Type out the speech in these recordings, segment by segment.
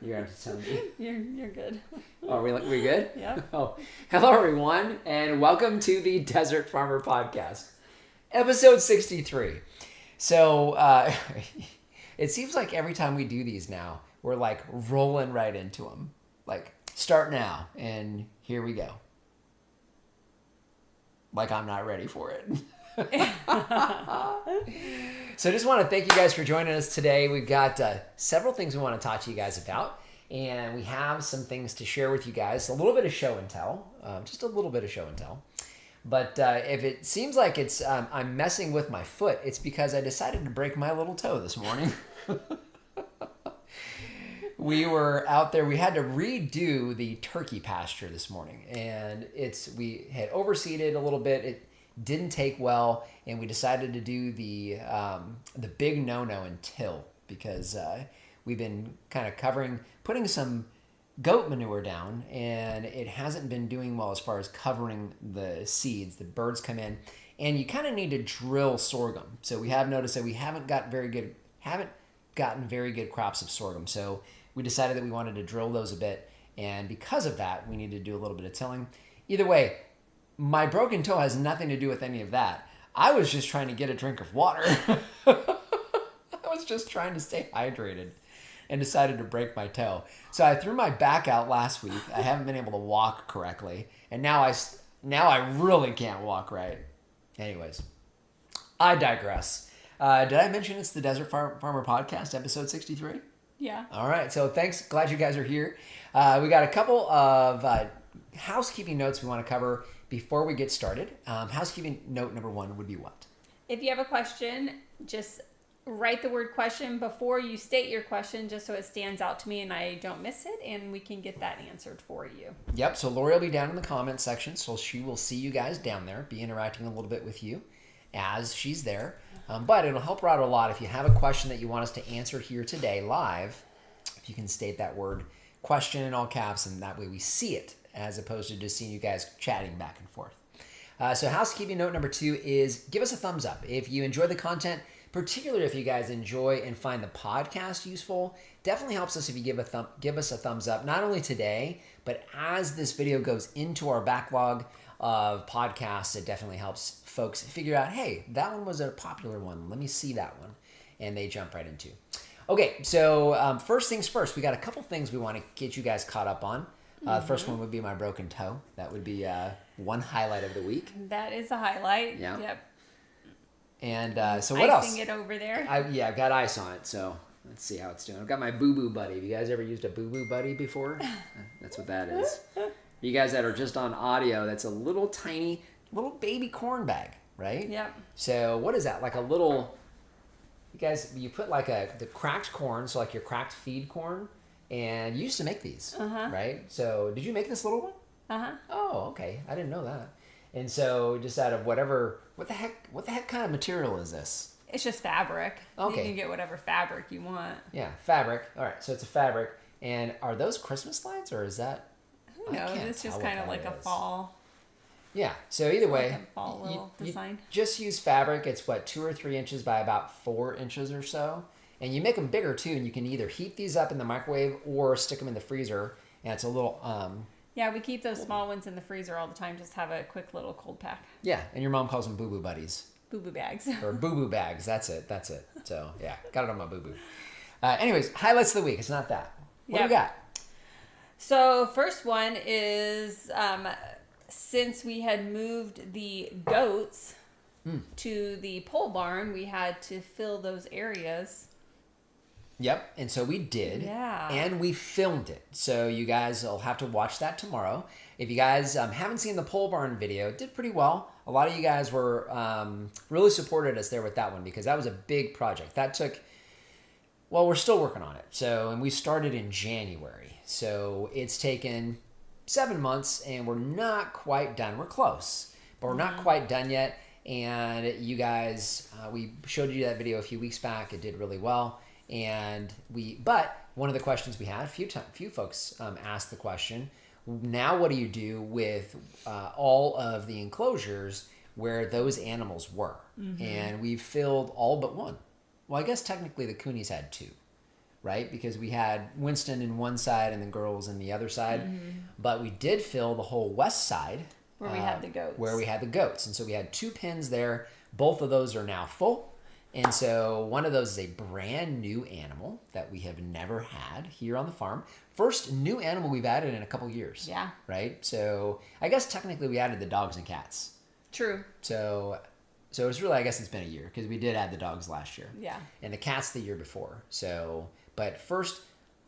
You're going to tell me. You're good. Oh, we good? Yeah. Oh, hello everyone, and welcome to the Desert Farmer Podcast, episode 63. So, it seems like every time we do these now, we're like rolling right into them. Like, start now, and here we go. Like I'm not ready for it. So I just want to thank you guys for joining us today. We've got several things we want to talk to you guys about, and we have some things to share with you guys. A little bit of show and tell, just a little bit of show and tell. But if it seems like it's I'm messing with my foot, it's because I decided to break my little toe this morning. We were out there. We had to redo the turkey pasture this morning, and we had overseeded a little bit. It didn't take well, and we decided to do the big no-no and till because we've been kind of putting some goat manure down, and it hasn't been doing well as far as covering the seeds. The birds come in, and you kind of need to drill sorghum. So we have noticed that we haven't gotten very good crops of sorghum. So we decided that we wanted to drill those a bit, and because of that, we need to do a little bit of tilling. Either way, my broken toe has nothing to do with any of that. I was just trying to get a drink of water. I was just trying to stay hydrated and decided to break my toe. So I threw my back out last week. I haven't been able to walk correctly, and now I really can't walk right. Anyways, I digress. Did I mention it's the Desert Farmer Podcast, episode 63? Yeah. All right. So thanks. Glad you guys are here. We got a couple of housekeeping notes we want to cover before we get started. Housekeeping note number 1 would be what? If you have a question, just write the word question before you state your question just so it stands out to me and I don't miss it, and we can get that answered for you. Yep. So Lori will be down in the comment section, so she will see you guys down there, be interacting a little bit with you as she's there. But it'll help her out a lot if you have a question that you want us to answer here today live. If you can state that word question in all caps, and that way we see it as opposed to just seeing you guys chatting back and forth. So housekeeping note number 2 is give us a thumbs up. If you enjoy the content, particularly if you guys enjoy and find the podcast useful, definitely helps us if you give us a thumbs up, not only today, but as this video goes into our backlog of podcasts, it definitely helps folks figure out, hey, that one was a popular one. Let me see that one. And they jump right into. Okay, so first things first, we got a couple things we want to get you guys caught up on. The first one would be my broken toe. That would be one highlight of the week. That is a highlight. Yeah. Yep. And so what else? Icing it over there. I've got ice on it, so let's see how it's doing. I've got my boo-boo buddy. Have you guys ever used a boo-boo buddy before? That's what that is. You guys that are just on audio, that's a little tiny, little baby corn bag, right? Yep. So what is that? Like a little, you put like the cracked corn, so like your cracked feed corn, and you used to make these, right? So did you make this little one? Uh-huh. Oh, okay. I didn't know that. And so just out of what the heck kind of material is this? It's just fabric. Okay. You can get whatever fabric you want. Yeah, fabric. All right, so it's a fabric. And are those Christmas lights, or is that? Who knows? It's just kind of like a fall. Yeah, so either way, like a fall little design. You just use fabric. It's 2 or 3 inches by about 4 inches or so. And you make them bigger too, and you can either heat these up in the microwave or stick them in the freezer. And it's a little... yeah, we keep those small ones in the freezer all the time. Just have a quick little cold pack. Yeah, and your mom calls them boo-boo buddies. Boo-boo bags. Or boo-boo bags. That's it. So, yeah, got it on my boo-boo. Anyways, highlights of the week. It's not that. What do we got? So, first one is since we had moved the goats to the pole barn, we had to fill those areas. Yep, and so we did. Yeah. And we filmed it. So you guys will have to watch that tomorrow. If you guys haven't seen the pole barn video, it did pretty well. A lot of you guys were really supported us there with that one because that was a big project. That took, well, we're still working on it. So, and we started in January. So it's taken 7 months and we're not quite done. We're close, but we're not quite done yet. And you guys, we showed you that video a few weeks back. It did really well. But one of the questions we had, a few folks asked the question, now what do you do with all of the enclosures where those animals were? Mm-hmm. And we filled all but one. Well, I guess technically the coonies had 2. right? Because we had Winston in one side and the girls in the other side. But we did fill the whole west side. Where we had the goats. Where we had the goats. And so we had 2 pens there. Both of those are now full. And so one of those is a brand new animal that we have never had here on the farm. First new animal we've added in a couple years. Yeah. Right? So I guess technically we added the dogs and cats. True. So it's really, I guess it's been a year because we did add the dogs last year. Yeah. And the cats the year before. So, but first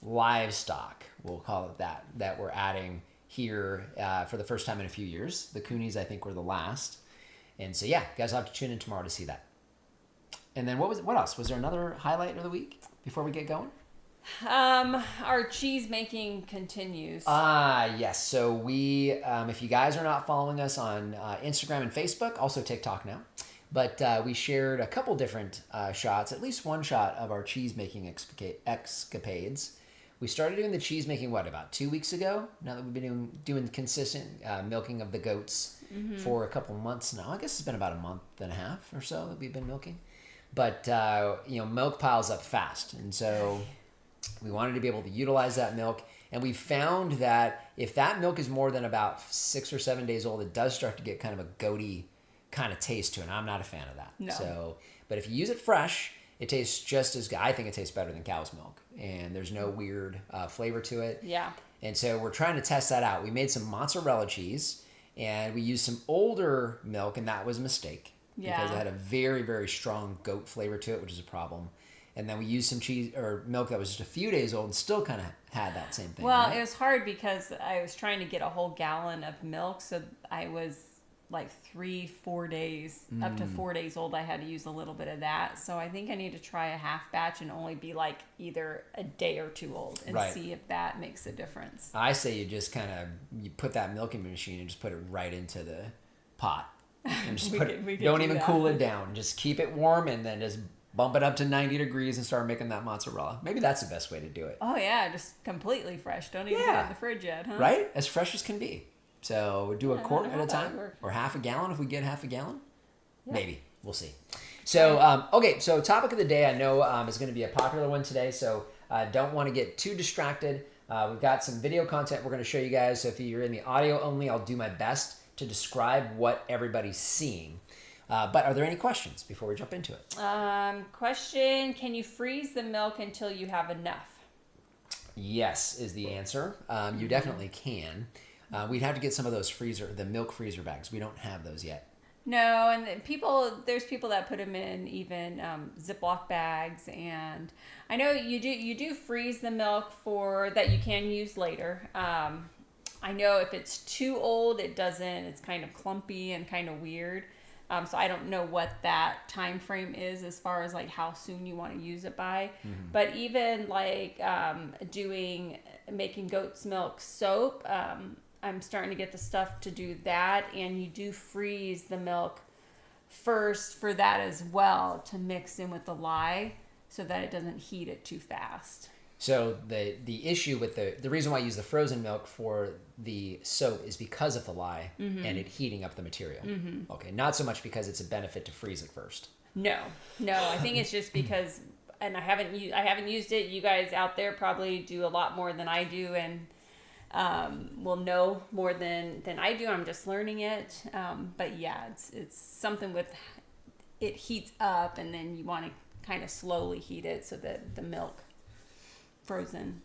livestock, we'll call it that we're adding here for the first time in a few years. The Coonies, I think, were the last. And so, yeah, you guys will have to tune in tomorrow to see that. And then what else? Was there another highlight of the week before we get going? Our cheese making continues. Yes. So we, if you guys are not following us on Instagram and Facebook, also TikTok now, but we shared a couple different shots, at least one shot of our cheese making escapades. We started doing the cheese making, about 2 weeks ago? Now that we've been doing consistent milking of the goats for a couple months now. I guess it's been about a month and a half or so that we've been milking. But, milk piles up fast. And so we wanted to be able to utilize that milk. And we found that if that milk is more than about 6 or 7 days old, it does start to get kind of a goaty kind of taste to it. And I'm not a fan of that. No. So, but if you use it fresh, it tastes just as good. I think it tastes better than cow's milk. And there's no weird flavor to it. Yeah. And so we're trying to test that out. We made some mozzarella cheese. And we used some older milk. And that was a mistake. Yeah. Because it had a very, very strong goat flavor to it, which is a problem. And then we used some cheese or milk that was just a few days old and still kind of had that same thing. Well, right? it was hard because I was trying to get a whole gallon of milk. So I was like 3-4 days, up to 4 days old. I had to use a little bit of that. So I think I need to try a half batch and only be like either a day or 2 old and see if that makes a difference. I say you just you put that milking machine and just put it right into the pot. And just don't even cool it down. Just keep it warm and then just bump it up to 90 degrees and start making that mozzarella. Maybe that's the best way to do it. Oh, yeah. Just completely fresh. Don't even put it in the fridge yet, huh? Right? As fresh as can be. So we do a quart at a time or half a gallon if we get half a gallon. Yeah. Maybe. We'll see. So, okay. So topic of the day I know is going to be a popular one today. So don't want to get too distracted. We've got some video content we're going to show you guys. So if you're in the audio only, I'll do my best to describe what everybody's seeing. But are there any questions before we jump into it? Question, can you freeze the milk until you have enough? Yes is the answer. You definitely can. We'd have to get some of those the milk freezer bags. We don't have those yet. No, and there's people that put them in even Ziploc bags, and I know you do freeze the milk that you can use later. I know if it's too old, it's kind of clumpy and kind of weird. So I don't know what that time frame is as far as like how soon you want to use it by. But even like making goat's milk soap, I'm starting to get the stuff to do that. And you do freeze the milk first for that as well to mix in with the lye so that it doesn't heat it too fast. So the issue with the reason why I use the frozen milk for the soap is because of the lye and it heating up the material. Okay, not so much because it's a benefit to freeze it first. No, I think it's just because, and I haven't used it. You guys out there probably do a lot more than I do, and will know more than I do. I'm just learning it. But yeah, it's something with it heats up, and then you want to kind of slowly heat it so that the milk frozen.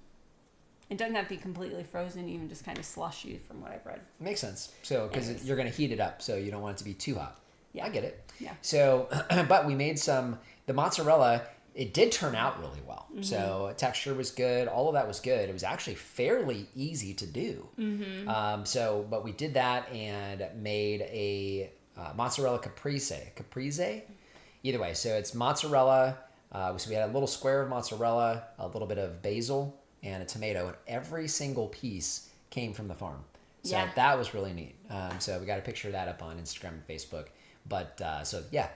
It doesn't have to be completely frozen, even just kind of slushy from what I've read. Makes sense. So, because you're going to heat it up, so you don't want it to be too hot. Yeah. I get it. Yeah. So, but we made the mozzarella, it did turn out really well. So, texture was good. All of that was good. It was actually fairly easy to do. But we did that and made a mozzarella caprese. Either way, so it's mozzarella. So we had a little square of mozzarella, a little bit of basil, and a tomato, and every single piece came from the farm. So that was really neat. So we got a picture of that up on Instagram and Facebook. But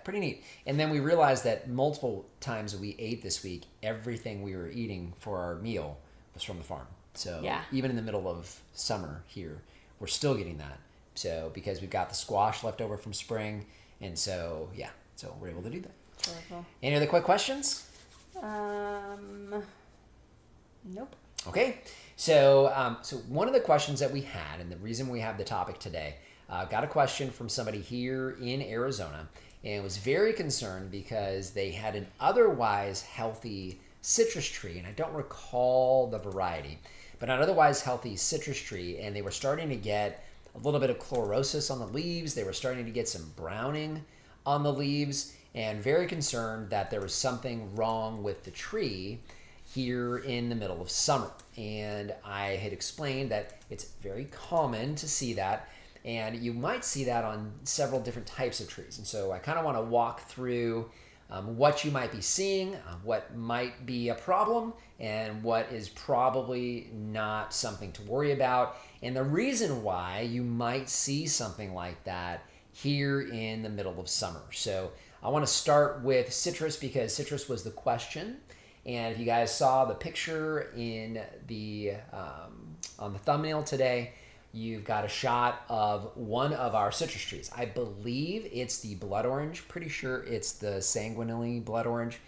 pretty neat. And then we realized that multiple times that we ate this week, everything we were eating for our meal was from the farm. So even in the middle of summer here, we're still getting that. So because we've got the squash left over from spring, and so we're able to do that. Wonderful. Any other quick questions? Nope. Okay, so one of the questions that we had, and the reason we have the topic today, got a question from somebody here in Arizona, and was very concerned because they had an otherwise healthy citrus tree, and I don't recall the variety, but an otherwise healthy citrus tree, and they were starting to get a little bit of chlorosis on the leaves. They were starting to get some browning on the leaves, and very concerned that there was something wrong with the tree here in the middle of summer. And I had explained that it's very common to see that, and you might see that on several different types of trees. And so I kind of want to walk through what you might be seeing, what might be a problem, and what is probably not something to worry about, and the reason why you might see something like that here in the middle of summer. So I want to start with citrus because citrus was the question. And if you guys saw the picture in the on the thumbnail today, you've got a shot of one of our citrus trees. I believe it's the blood orange. Pretty sure it's the sanguinely blood orange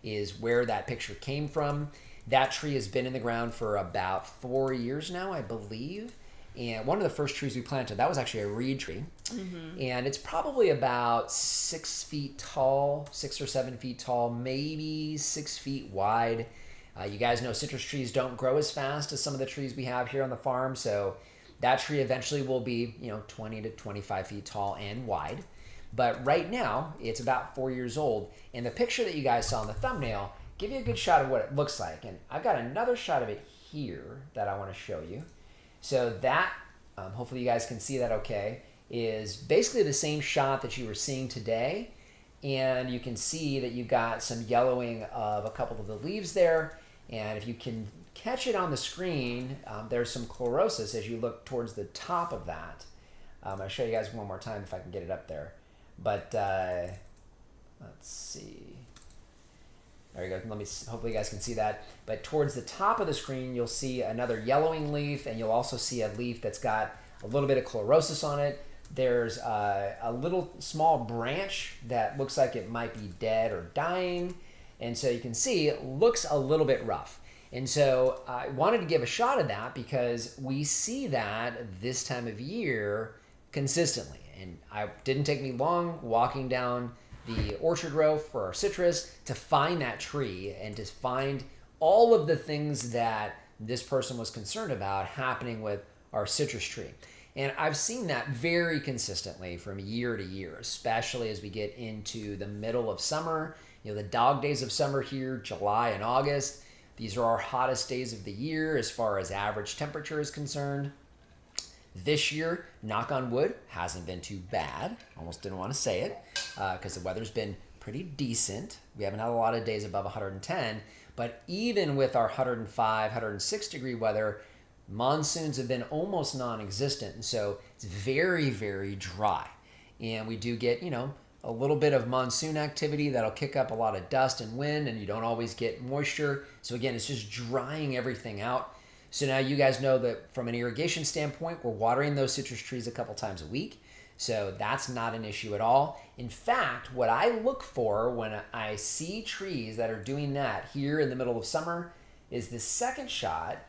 is where that picture came from. That tree has been in the ground for about 4 years now, I believe. And one of the first trees we planted, that was actually a reed tree. Mm-hmm. And it's probably about 6 feet tall, 6 or 7 feet tall, maybe 6 feet wide. You guys know citrus trees don't grow as fast as some of the trees we have here on the farm. So that tree eventually will be, 20 to 25 feet tall and wide. But right now, it's about 4 years old. And the picture that you guys saw in the thumbnail give you a good shot of what it looks like. And I've got another shot of it here that I want to show you. So that, hopefully you guys can see that okay, is basically the same shot that you were seeing today. And you can see that you've got some yellowing of a couple of the leaves there. And if you can catch it on the screen, there's some chlorosis as you look towards the top of that. I'll show you guys one more time if I can get it up there. But let's see. There you go. Hopefully you guys can see that. But towards the top of the screen, you'll see another yellowing leaf, and you'll also see a leaf that's got a little bit of chlorosis on it. There's a little small branch that looks like it might be dead or dying. And so you can see it looks a little bit rough. And so I wanted to give a shot of that because we see that this time of year consistently. And it didn't take me long walking down the orchard row for our citrus to find that tree and to find all of the things that this person was concerned about happening with our citrus tree. And I've seen that very consistently from year to year, especially as we get into the middle of summer. The dog days of summer here, July and August. These are our hottest days of the year as far as average temperature is concerned. This year, knock on wood, hasn't been too bad. Almost didn't want to say it because the weather's been pretty decent. We haven't had a lot of days above 110, but even with our 105, 106 degree weather, monsoons have been almost non-existent. And so it's very, very dry. And we do get, a little bit of monsoon activity that'll kick up a lot of dust and wind, and you don't always get moisture. So again, it's just drying everything out. So now you guys know that from an irrigation standpoint, we're watering those citrus trees a couple times a week. So that's not an issue at all. In fact, what I look for when I see trees that are doing that here in the middle of summer is the second shot.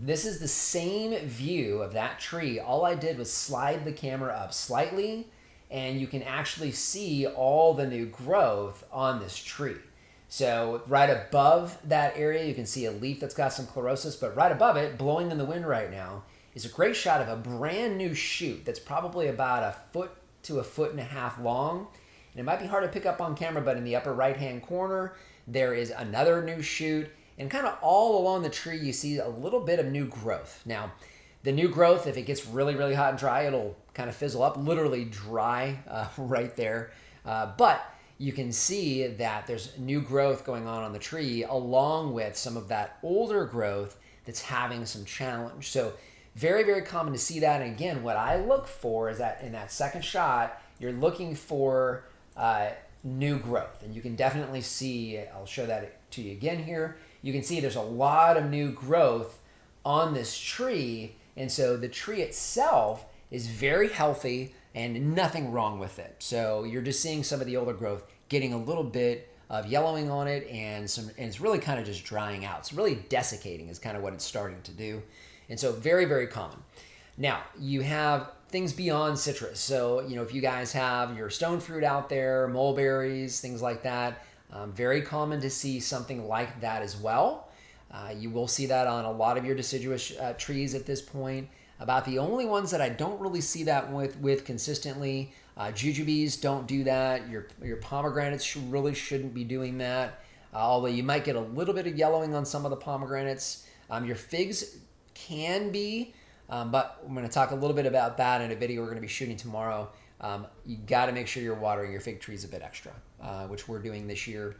This is the same view of that tree. All I did was slide the camera up slightly, and you can actually see all the new growth on this tree. So right above that area, you can see a leaf that's got some chlorosis, but right above it, blowing in the wind right now, is a great shot of a brand new shoot that's probably about 1 foot to 1.5 foot long. And it might be hard to pick up on camera, but in the upper right-hand corner, there is another new shoot. And kind of all along the tree, you see a little bit of new growth. Now, the new growth, if it gets really, really hot and dry, it'll kind of fizzle up, literally dry right there. But you can see that there's new growth going on the tree along with some of that older growth that's having some challenge. So very, very common to see that. And again, what I look for is that in that second shot, you're looking for new growth. And you can definitely see, I'll show that to you again here. You can see there's a lot of new growth on this tree. And so the tree itself is very healthy and nothing wrong with it. So you're just seeing some of the older growth getting a little bit of yellowing on it, and it's really kind of just drying out. It's really desiccating is kind of what it's starting to do. And so very, very common. Now, you have things beyond citrus. So, if you guys have your stone fruit out there, mulberries, things like that, very common to see something like that as well. You will see that on a lot of your deciduous trees at this point. About the only ones that I don't really see that with consistently, jujubes don't do that. Your pomegranates really shouldn't be doing that. Although you might get a little bit of yellowing on some of the pomegranates. Your figs can be, but I'm going to talk a little bit about that in a video we're going to be shooting tomorrow. You got to make sure you're watering your fig trees a bit extra, which we're doing this year.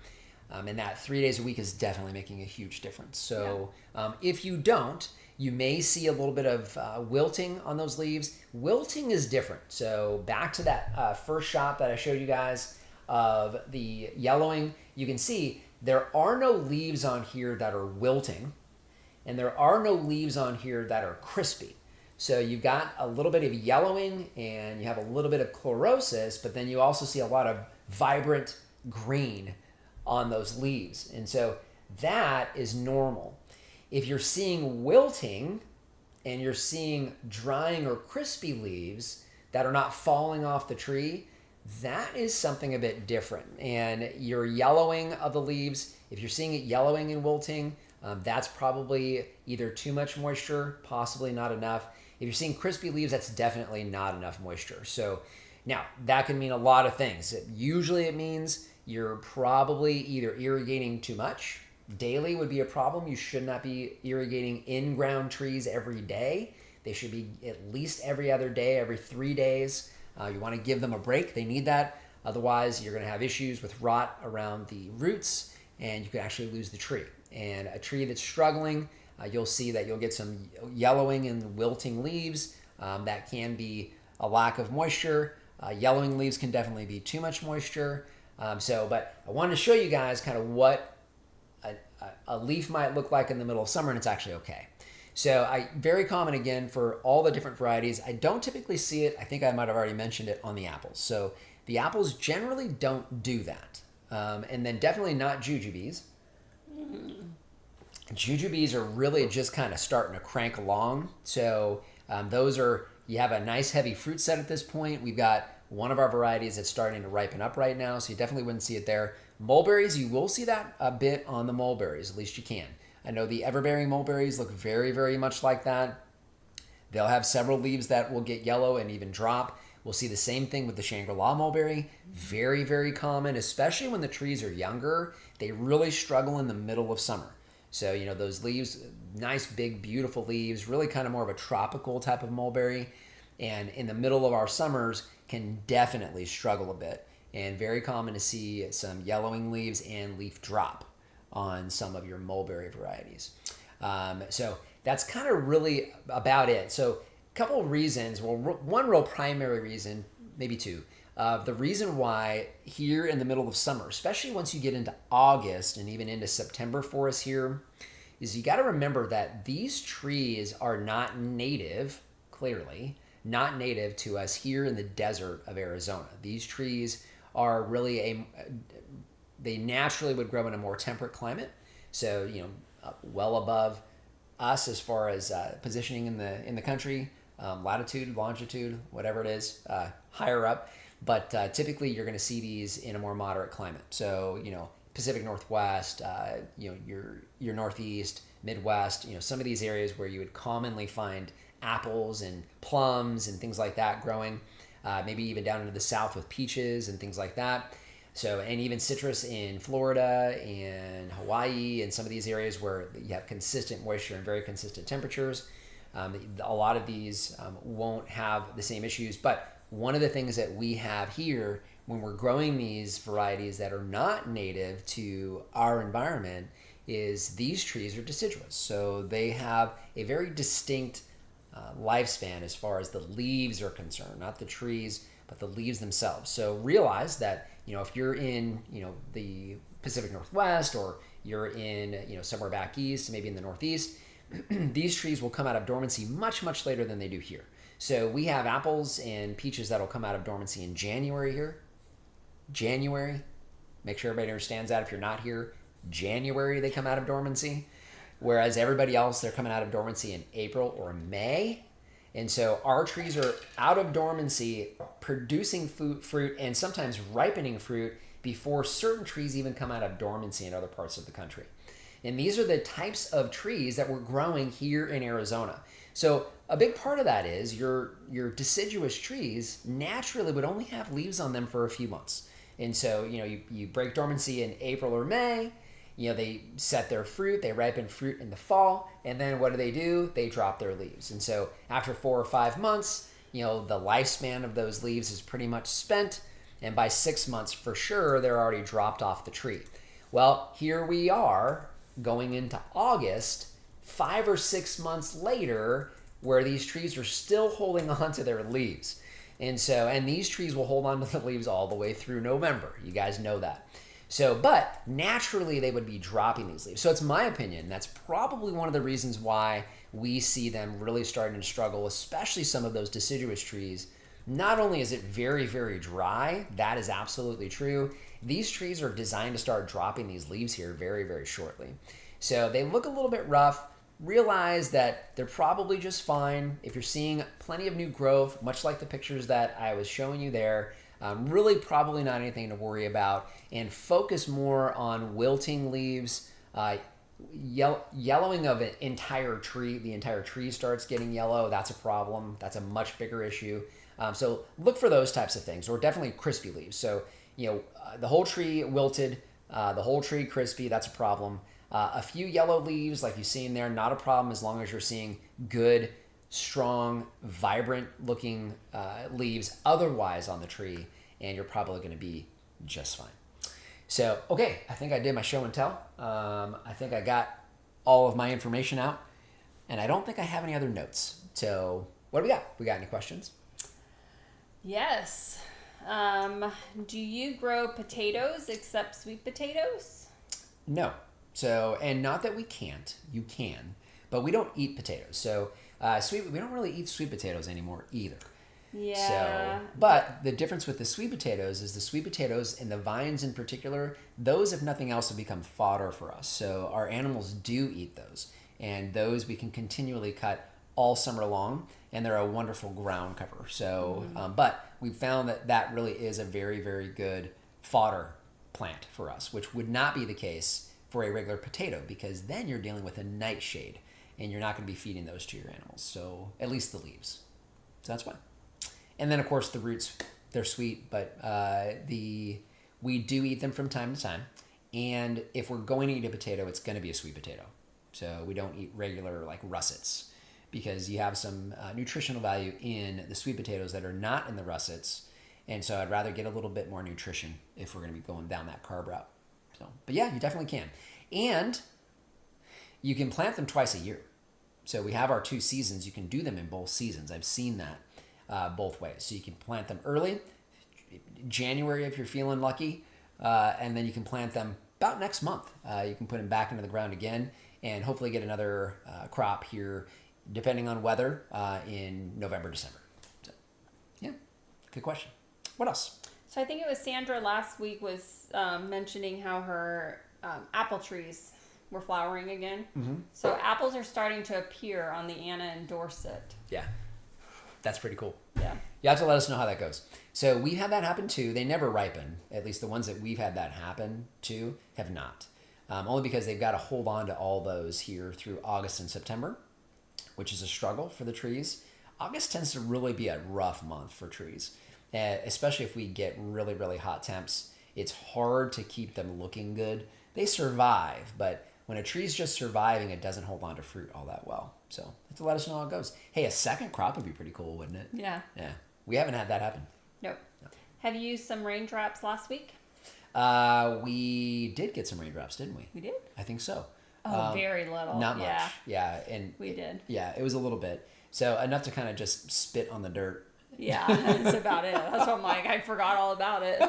And that 3 days a week is definitely making a huge difference. So if you don't, you may see a little bit of wilting on those leaves. Wilting is different. So back to that first shot that I showed you guys of the yellowing, you can see there are no leaves on here that are wilting, and there are no leaves on here that are crispy. So you've got a little bit of yellowing and you have a little bit of chlorosis, but then you also see a lot of vibrant green on those leaves. And so that is normal. If you're seeing wilting and you're seeing drying or crispy leaves that are not falling off the tree, that is something a bit different. And your yellowing of the leaves, if you're seeing it yellowing and wilting, that's probably either too much moisture, possibly not enough. If you're seeing crispy leaves, that's definitely not enough moisture. So now that can mean a lot of things. Usually it means you're probably either irrigating too much. Daily would be a problem. You should not be irrigating in-ground trees every day. They should be at least every other day, every 3 days. You want to give them a break. They need that. Otherwise, you're going to have issues with rot around the roots, and you could actually lose the tree. And a tree that's struggling, you'll see that you'll get some yellowing and wilting leaves. That can be a lack of moisture. Yellowing leaves can definitely be too much moisture. But I wanted to show you guys kind of what a leaf might look like in the middle of summer, and it's actually okay. So very common again for all the different varieties. I don't typically see it. I think I might have already mentioned it on the apples. So the apples generally don't do that. And then definitely not jujubes. Jujubes are really just kind of starting to crank along. So you have a nice heavy fruit set at this point. We've got one of our varieties that's starting to ripen up right now, so you definitely wouldn't see it there. Mulberries, you will see that a bit on the mulberries, at least you can. I know the everbearing mulberries look very, very much like that. They'll have several leaves that will get yellow and even drop. We'll see the same thing with the Shangri-La mulberry. Very, very common, especially when the trees are younger. They really struggle in the middle of summer. So, those leaves, nice, big, beautiful leaves, really kind of more of a tropical type of mulberry. And in the middle of our summers can definitely struggle a bit. And very common to see some yellowing leaves and leaf drop on some of your mulberry varieties. So that's kind of really about it. So a couple of reasons. Well, one real primary reason, maybe two. The reason why here in the middle of summer, especially once you get into August and even into September for us here, is you got to remember that these trees are not native, clearly, not native to us here in the desert of Arizona. These trees are really they naturally would grow in a more temperate climate. So, well above us as far as positioning in the country, latitude, longitude, whatever it is, higher up. But typically you're going to see these in a more moderate climate. So, Pacific Northwest, your Northeast, Midwest, some of these areas where you would commonly find apples and plums and things like that growing, maybe even down into the South with peaches and things like that. So, and even citrus in Florida and Hawaii and some of these areas where you have consistent moisture and very consistent temperatures. A lot of these won't have the same issues, but one of the things that we have here when we're growing these varieties that are not native to our environment is these trees are deciduous. So they have a very distinct lifespan as far as the leaves are concerned, not the trees, but the leaves themselves. So realize that, if you're in, the Pacific Northwest or you're in, somewhere back east, maybe in the Northeast, these trees will come out of dormancy much, much later than they do here. So we have apples and peaches that'll come out of dormancy in January here. January, Make sure everybody understands that. If you're not here, January they come out of dormancy, whereas everybody else, they're coming out of dormancy in April or May. And so our trees are out of dormancy, producing fruit and sometimes ripening fruit before certain trees even come out of dormancy in other parts of the country. And these are the types of trees that we're growing here in Arizona. So a big part of that is your deciduous trees naturally would only have leaves on them for a few months. And so, you break dormancy in April or May, they set their fruit, they ripen fruit in the fall, and then what do? They drop their leaves. And so after 4 or 5 months, the lifespan of those leaves is pretty much spent, and by 6 months for sure, they're already dropped off the tree. Well, here we are going into August, 5 or 6 months later, where these trees are still holding on to their leaves. And these trees will hold on to the leaves all the way through November. You guys know that. So, but naturally they would be dropping these leaves. So it's my opinion, that's probably one of the reasons why we see them really starting to struggle, especially some of those deciduous trees. Not only is it very, very dry, that is absolutely true. These trees are designed to start dropping these leaves here very, very shortly. So they look a little bit rough. Realize that they're probably just fine. If you're seeing plenty of new growth, much like the pictures that I was showing you there, really probably not anything to worry about, and focus more on wilting leaves, yellowing of an entire tree. The entire tree starts getting yellow. That's a problem. That's a much bigger issue. So look for those types of things, or definitely crispy leaves. So, the whole tree wilted, the whole tree crispy, that's a problem. A few yellow leaves like you see in there, not a problem as long as you're seeing good, strong, vibrant looking leaves otherwise on the tree, and you're probably going to be just fine. So, okay, I think I did my show and tell. I think I got all of my information out, and I don't think I have any other notes. So what do we got? We got any questions? Yes. Do you grow potatoes except sweet potatoes? No. So, and not that we can't, you can, but we don't eat potatoes. So we don't really eat sweet potatoes anymore either. Yeah. So, but the difference with the sweet potatoes is the sweet potatoes and the vines in particular, those, if nothing else, have become fodder for us. So our animals do eat those, and those we can continually cut all summer long, and they're a wonderful ground cover. So, but we found that really is a very, very good fodder plant for us, which would not be the case for a regular potato, because then you're dealing with a nightshade and you're not going to be feeding those to your animals. So at least the leaves. So that's why. And then of course the roots, they're sweet, but we do eat them from time to time. And if we're going to eat a potato, it's going to be a sweet potato. So we don't eat regular like russets, because you have some nutritional value in the sweet potatoes that are not in the russets. And so I'd rather get a little bit more nutrition if we're going to be going down that carb route. So, but yeah, you definitely can. And you can plant them twice a year. So we have our 2 seasons. You can do them in both seasons. I've seen that both ways. So you can plant them early, January if you're feeling lucky, and then you can plant them about next month. You can put them back into the ground again and hopefully get another crop here, depending on weather, in November, December. So, yeah, good question. What else? So I think it was Sandra last week was mentioning how her apple trees were flowering again. Mm-hmm. So apples are starting to appear on the Anna and Dorset. Yeah, that's pretty cool. Yeah. You have to let us know how that goes. So we've had that happen too. They never ripen. At least the ones that we've had that happen to have not. Only because they've got to hold on to all those here through August and September, which is a struggle for the trees. August tends to really be a rough month for trees. Especially if we get really, really hot temps, it's hard to keep them looking good. They survive, but when a tree's just surviving, it doesn't hold on to fruit all that well. So you have to let us know how it goes. Hey, a second crop would be pretty cool, wouldn't it? Yeah. Yeah. We haven't had that happen. Nope. No. Have you used some raindrops last week? We did get some raindrops, didn't we? We did? I think so. Oh, very little. Not much. Yeah. And we did. Yeah, it was a little bit. So enough to kind of just spit on the dirt. Yeah, that's about it. That's what I'm like. I forgot all about it.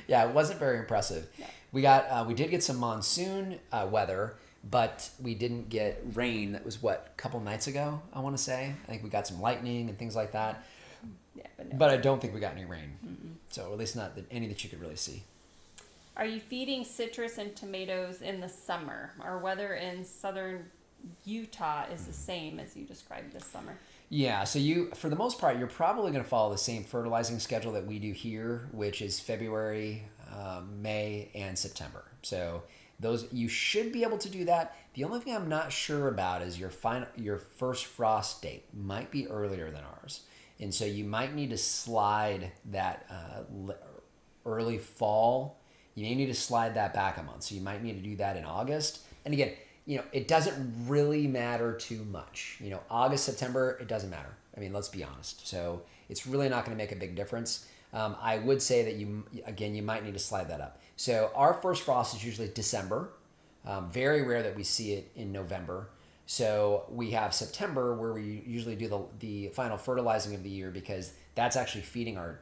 Yeah, it wasn't very impressive. No. We did get some monsoon weather, but we didn't get rain. That was a couple nights ago, I want to say. I think we got some lightning and things like that. Yeah, but I don't think we got any rain. Mm-mm. So at least not any that you could really see. Are you feeding citrus and tomatoes in the summer? Our weather in southern Utah is the same as you described this summer. Yeah, so for the most part, you're probably going to follow the same fertilizing schedule that we do here, which is February, May, and September. So those you should be able to do that. The only thing I'm not sure about is your first frost date might be earlier than ours, and so you might need to slide that early fall. You may need to slide that back a month. So you might need to do that in August. And again, it doesn't really matter too much. August, September, it doesn't matter. I mean, let's be honest. So it's really not going to make a big difference. I would say that you might need to slide that up. So our first frost is usually December. Very rare that we see it in November. So we have September where we usually do the final fertilizing of the year, because that's actually feeding our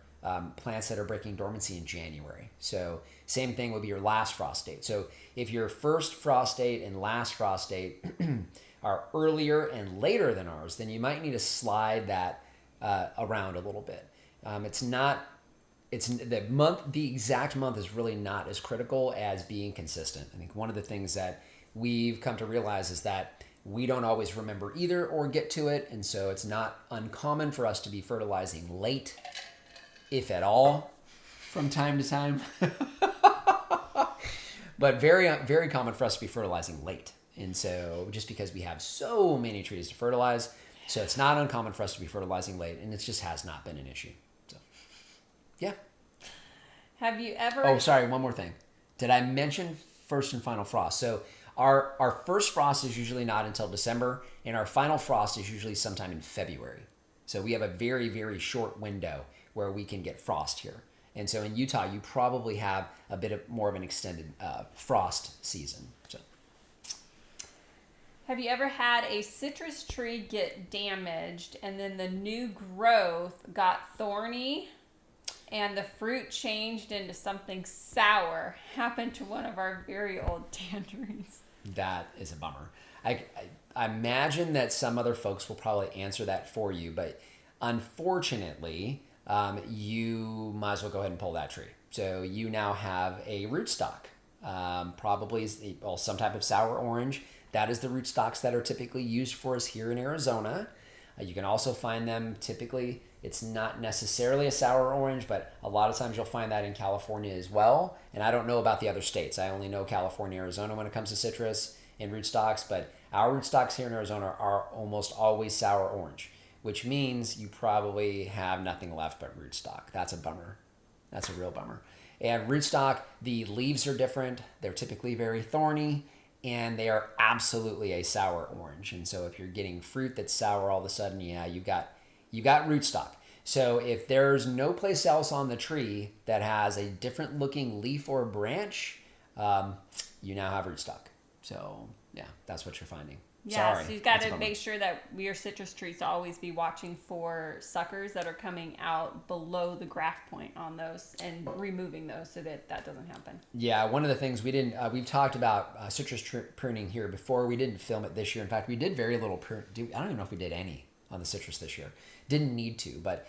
plants that are breaking dormancy in January. So same thing would be your last frost date. So if your first frost date and last frost date are earlier and later than ours, then you might need to slide that around a little bit. The exact month is really not as critical as being consistent. I think one of the things that we've come to realize is that we don't always remember either or get to it. And so it's not uncommon for us to be fertilizing late, if at all, from time to time. But very, very common for us to be fertilizing late. And so just because we have so many trees to fertilize, so it's not uncommon for us to be fertilizing late, and it just has not been an issue. So, yeah. Have you ever... Oh, sorry, one more thing. Did I mention first and final frost? So our first frost is usually not until December, and our final frost is usually sometime in February. So we have a very, very short window where we can get frost here. And so in Utah, you probably have a bit more of an extended frost season. So, have you ever had a citrus tree get damaged and then the new growth got thorny and the fruit changed into something sour? Happened to one of our very old tangerines. That is a bummer. I imagine that some other folks will probably answer that for you, but unfortunately, you might as well go ahead and pull that tree. So you now have a rootstock, probably some type of sour orange. That is the rootstocks that are typically used for us here in Arizona. You can also find them typically, it's not necessarily a sour orange, but a lot of times you'll find that in California as well. And I don't know about the other states. I only know California, Arizona when it comes to citrus and rootstocks, but our rootstocks here in Arizona are almost always sour orange, which means you probably have nothing left but rootstock. That's a bummer. That's a real bummer. And rootstock, the leaves are different. They're typically very thorny, and they are absolutely a sour orange. And so if you're getting fruit that's sour all of a sudden, yeah, you got rootstock. So if there's no place else on the tree that has a different looking leaf or branch, you now have rootstock. So yeah, that's what you're finding. Yeah, Sorry, so you've got to make sure that your citrus trees always be watching for suckers that are coming out below the graft point on those and removing those so that doesn't happen. Yeah, one of the things we've talked about citrus pruning here before. We didn't film it this year. In fact, we did very little I don't even know if we did any on the citrus this year. Didn't need to, but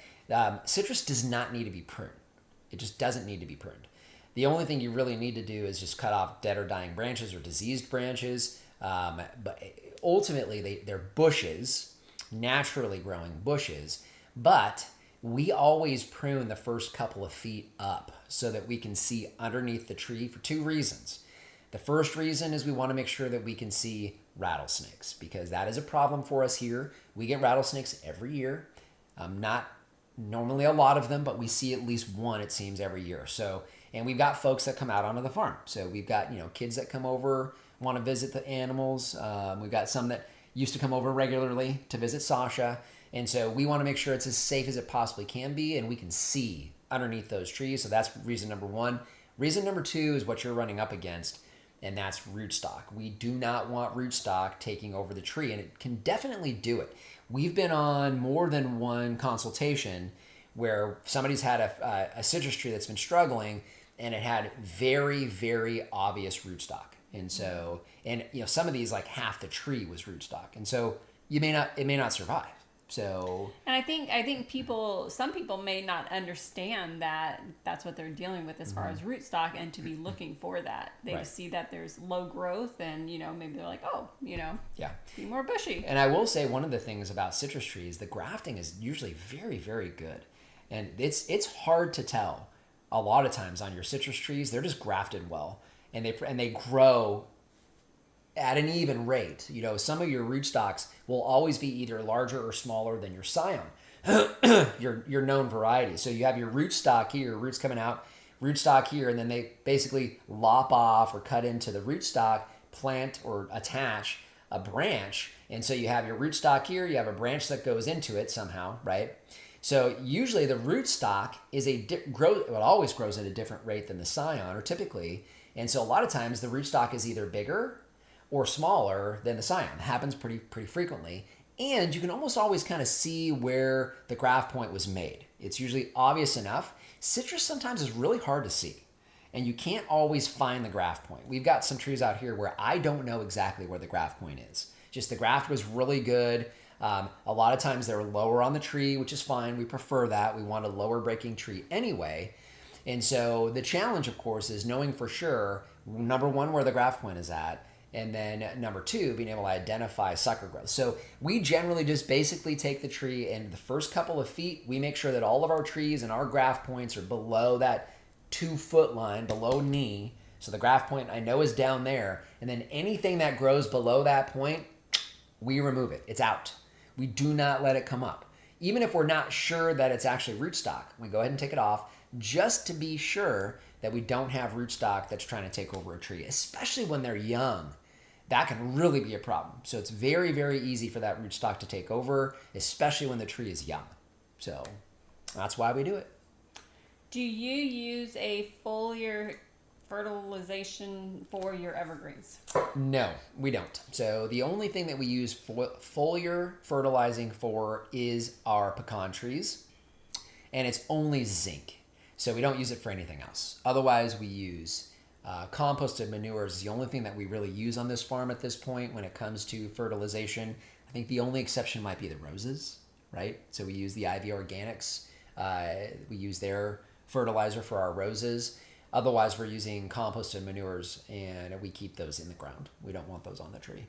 citrus does not need to be pruned. It just doesn't need to be pruned. The only thing you really need to do is just cut off dead or dying branches or diseased branches. But ultimately, they're bushes, naturally growing bushes, but we always prune the first couple of feet up so that we can see underneath the tree for two reasons. The first reason is we want to make sure that we can see rattlesnakes, because that is a problem for us here. We get rattlesnakes every year. Not normally a lot of them, but we see at least one, it seems, every year. So, and we've got folks that come out onto the farm. So we've got, kids that come over, want to visit the animals. We've got some that used to come over regularly to visit Sasha. And so we want to make sure it's as safe as it possibly can be and we can see underneath those trees. So that's reason number one. Reason number two is what you're running up against, and that's rootstock. We do not want rootstock taking over the tree, and it can definitely do it. We've been on more than one consultation where somebody's had a citrus tree that's been struggling, and it had very, very obvious rootstock. And so, some of these, like half the tree was rootstock. And so it may not survive. So, And I think some people may not understand that that's what they're dealing with as far as rootstock, and to be looking for that. They Right. just see that there's low growth, and maybe they're like, oh, yeah. be more bushy. And I will say one of the things about citrus trees, the grafting is usually very, very good. And it's hard to tell a lot of times on your citrus trees. They're just grafted well, and they grow at an even rate. Some of your rootstocks will always be either larger or smaller than your scion, your known variety. So you have your rootstock here, roots coming out, rootstock here, and then they basically lop off or cut into the rootstock, plant or attach a branch. And so you have your rootstock here, you have a branch that goes into it somehow, right? So usually the rootstock is it always grows at a different rate than the scion, or typically. And so a lot of times the rootstock is either bigger or smaller than the scion. It happens pretty frequently. And you can almost always kind of see where the graft point was made. It's usually obvious enough. Citrus sometimes is really hard to see, and you can't always find the graft point. We've got some trees out here where I don't know exactly where the graft point is. Just the graft was really good. A lot of times they're lower on the tree, which is fine. We prefer that. We want a lower breaking tree anyway. And so the challenge, of course, is knowing for sure, number one, where the graft point is at, and then number two, being able to identify sucker growth. So we generally just basically take the tree, and the first couple of feet, we make sure that all of our trees and our graft points are below that 2-foot line, below knee. So the graft point I know is down there. And then anything that grows below that point, we remove it. It's out. We do not let it come up. Even if we're not sure that it's actually rootstock, we go ahead and take it off just to be sure that we don't have rootstock that's trying to take over a tree, especially when they're young. That can really be a problem. So it's very, very easy for that rootstock to take over, especially when the tree is young. So that's why we do it. Do you use a foliar fertilization for your evergreens? No, we don't. So the only thing that we use foliar fertilizing for is our pecan trees, and it's only zinc. So we don't use it for anything else. Otherwise, we use composted manures is the only thing that we really use on this farm at this point when it comes to fertilization. I think the only exception might be the roses, right? So we use the Ivy Organics. We use their fertilizer for our roses. Otherwise, we're using composted manures, and we keep those in the ground. We don't want those on the tree.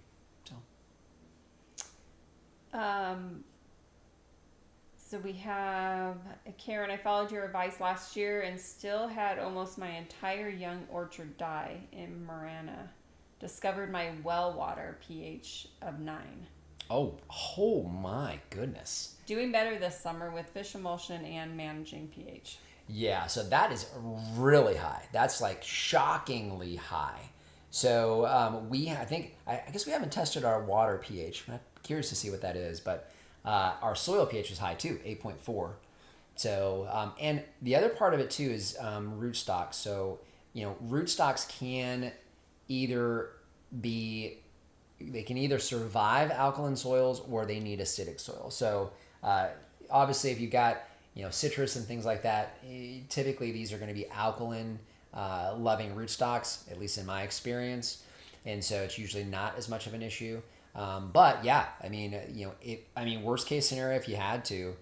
So we have Karen. I followed your advice last year and still had almost my entire young orchard die in Marana. Discovered my well water pH of 9. Oh my goodness. Doing better this summer with fish emulsion and managing pH. Yeah, so that is really high. That's like shockingly high. So I guess we haven't tested our water pH. I'm curious to see what that is, but our soil pH is high too, 8.4. So, and the other part of it too is rootstocks. So, rootstocks can either survive alkaline soils or they need acidic soil. So, obviously, if you've got citrus and things like that, typically these are going to be alkaline loving rootstocks, at least in my experience, and so it's usually not as much of an issue. But yeah, worst case scenario, if you had to,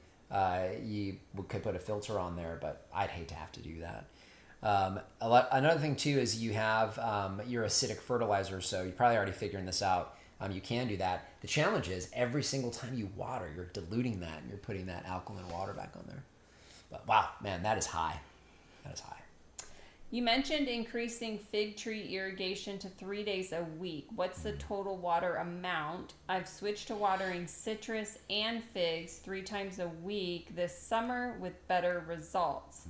you could put a filter on there, but I'd hate to have to do that. Another thing too is you have your acidic fertilizer, so you're probably already figuring this out. You can do that. The challenge is every single time you water, you're diluting that and you're putting that alkaline water back on there. But wow, man, that is high. That is high. You mentioned increasing fig tree irrigation to 3 days a week. What's the total water amount? I've switched to watering citrus and figs 3 times a week this summer with better results.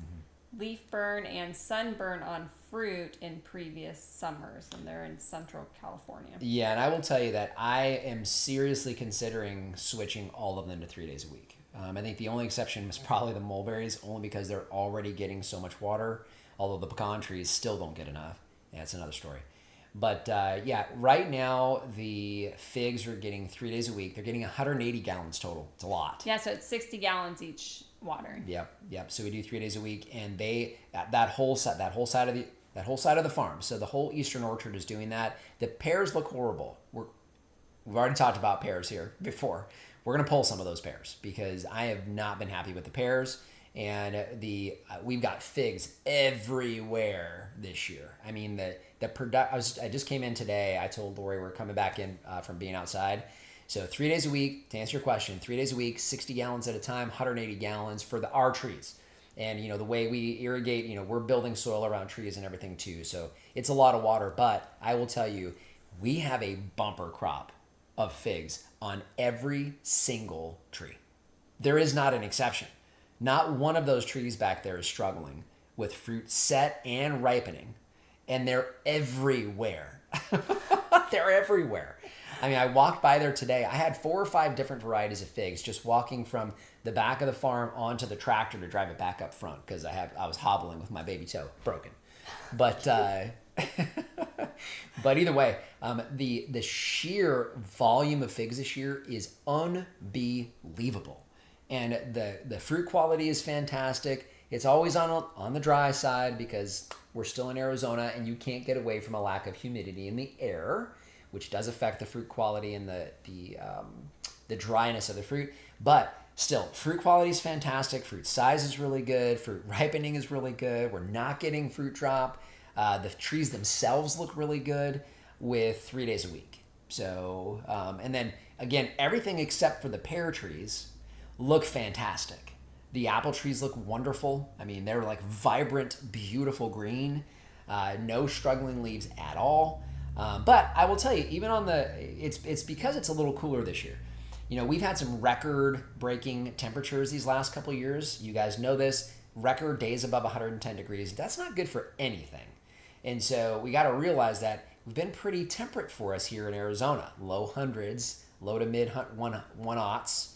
Leaf burn and sunburn on fruit in previous summers, and they're in Central California. Yeah, and I will tell you that I am seriously considering switching all of them to 3 days a week. I think the only exception was probably the mulberries, only because they're already getting so much water, although the pecan trees still don't get enough. Yeah, that's another story. But yeah, right now the figs are getting 3 days a week. They're getting 180 gallons total. It's a lot. Yeah, so it's 60 gallons each watering. Yep. So we do 3 days a week, and that whole side of the farm. So the whole eastern orchard is doing that. The pears look horrible. We've already talked about pears here before. we're going to pull some of those pears because I have not been happy with the pears. And we've got figs everywhere this year. I mean, I just came in today. I told Lori we're coming back in from being outside. So 3 days a week, to answer your question, 3 days a week, 60 gallons at a time, 180 gallons for our trees. And, the way we irrigate, we're building soil around trees and everything too. So it's a lot of water, but I will tell you, we have a bumper crop of figs on every single tree. There is not an exception. Not one of those trees back there is struggling with fruit set and ripening, and they're everywhere. They're everywhere. I mean, I walked by there today. I had 4 or 5 different varieties of figs just walking from the back of the farm onto the tractor to drive it back up front because I was hobbling with my baby toe broken. But but either way, the sheer volume of figs this year is unbelievable. And the fruit quality is fantastic. It's always on the dry side because we're still in Arizona and you can't get away from a lack of humidity in the air, which does affect the fruit quality and the dryness of the fruit. But still, fruit quality is fantastic. Fruit size is really good. Fruit ripening is really good. We're not getting fruit drop. The trees themselves look really good with 3 days a week. So, and then again, everything except for the pear trees look fantastic. The apple trees look wonderful. I mean, they're like vibrant, beautiful green. No struggling leaves at all. But I will tell you, even on it's because it's a little cooler this year. We've had some record-breaking temperatures these last couple of years. You guys know this. Record days above 110 degrees. That's not good for anything. And so we got to realize that we've been pretty temperate for us here in Arizona. Low hundreds, low to mid one aughts.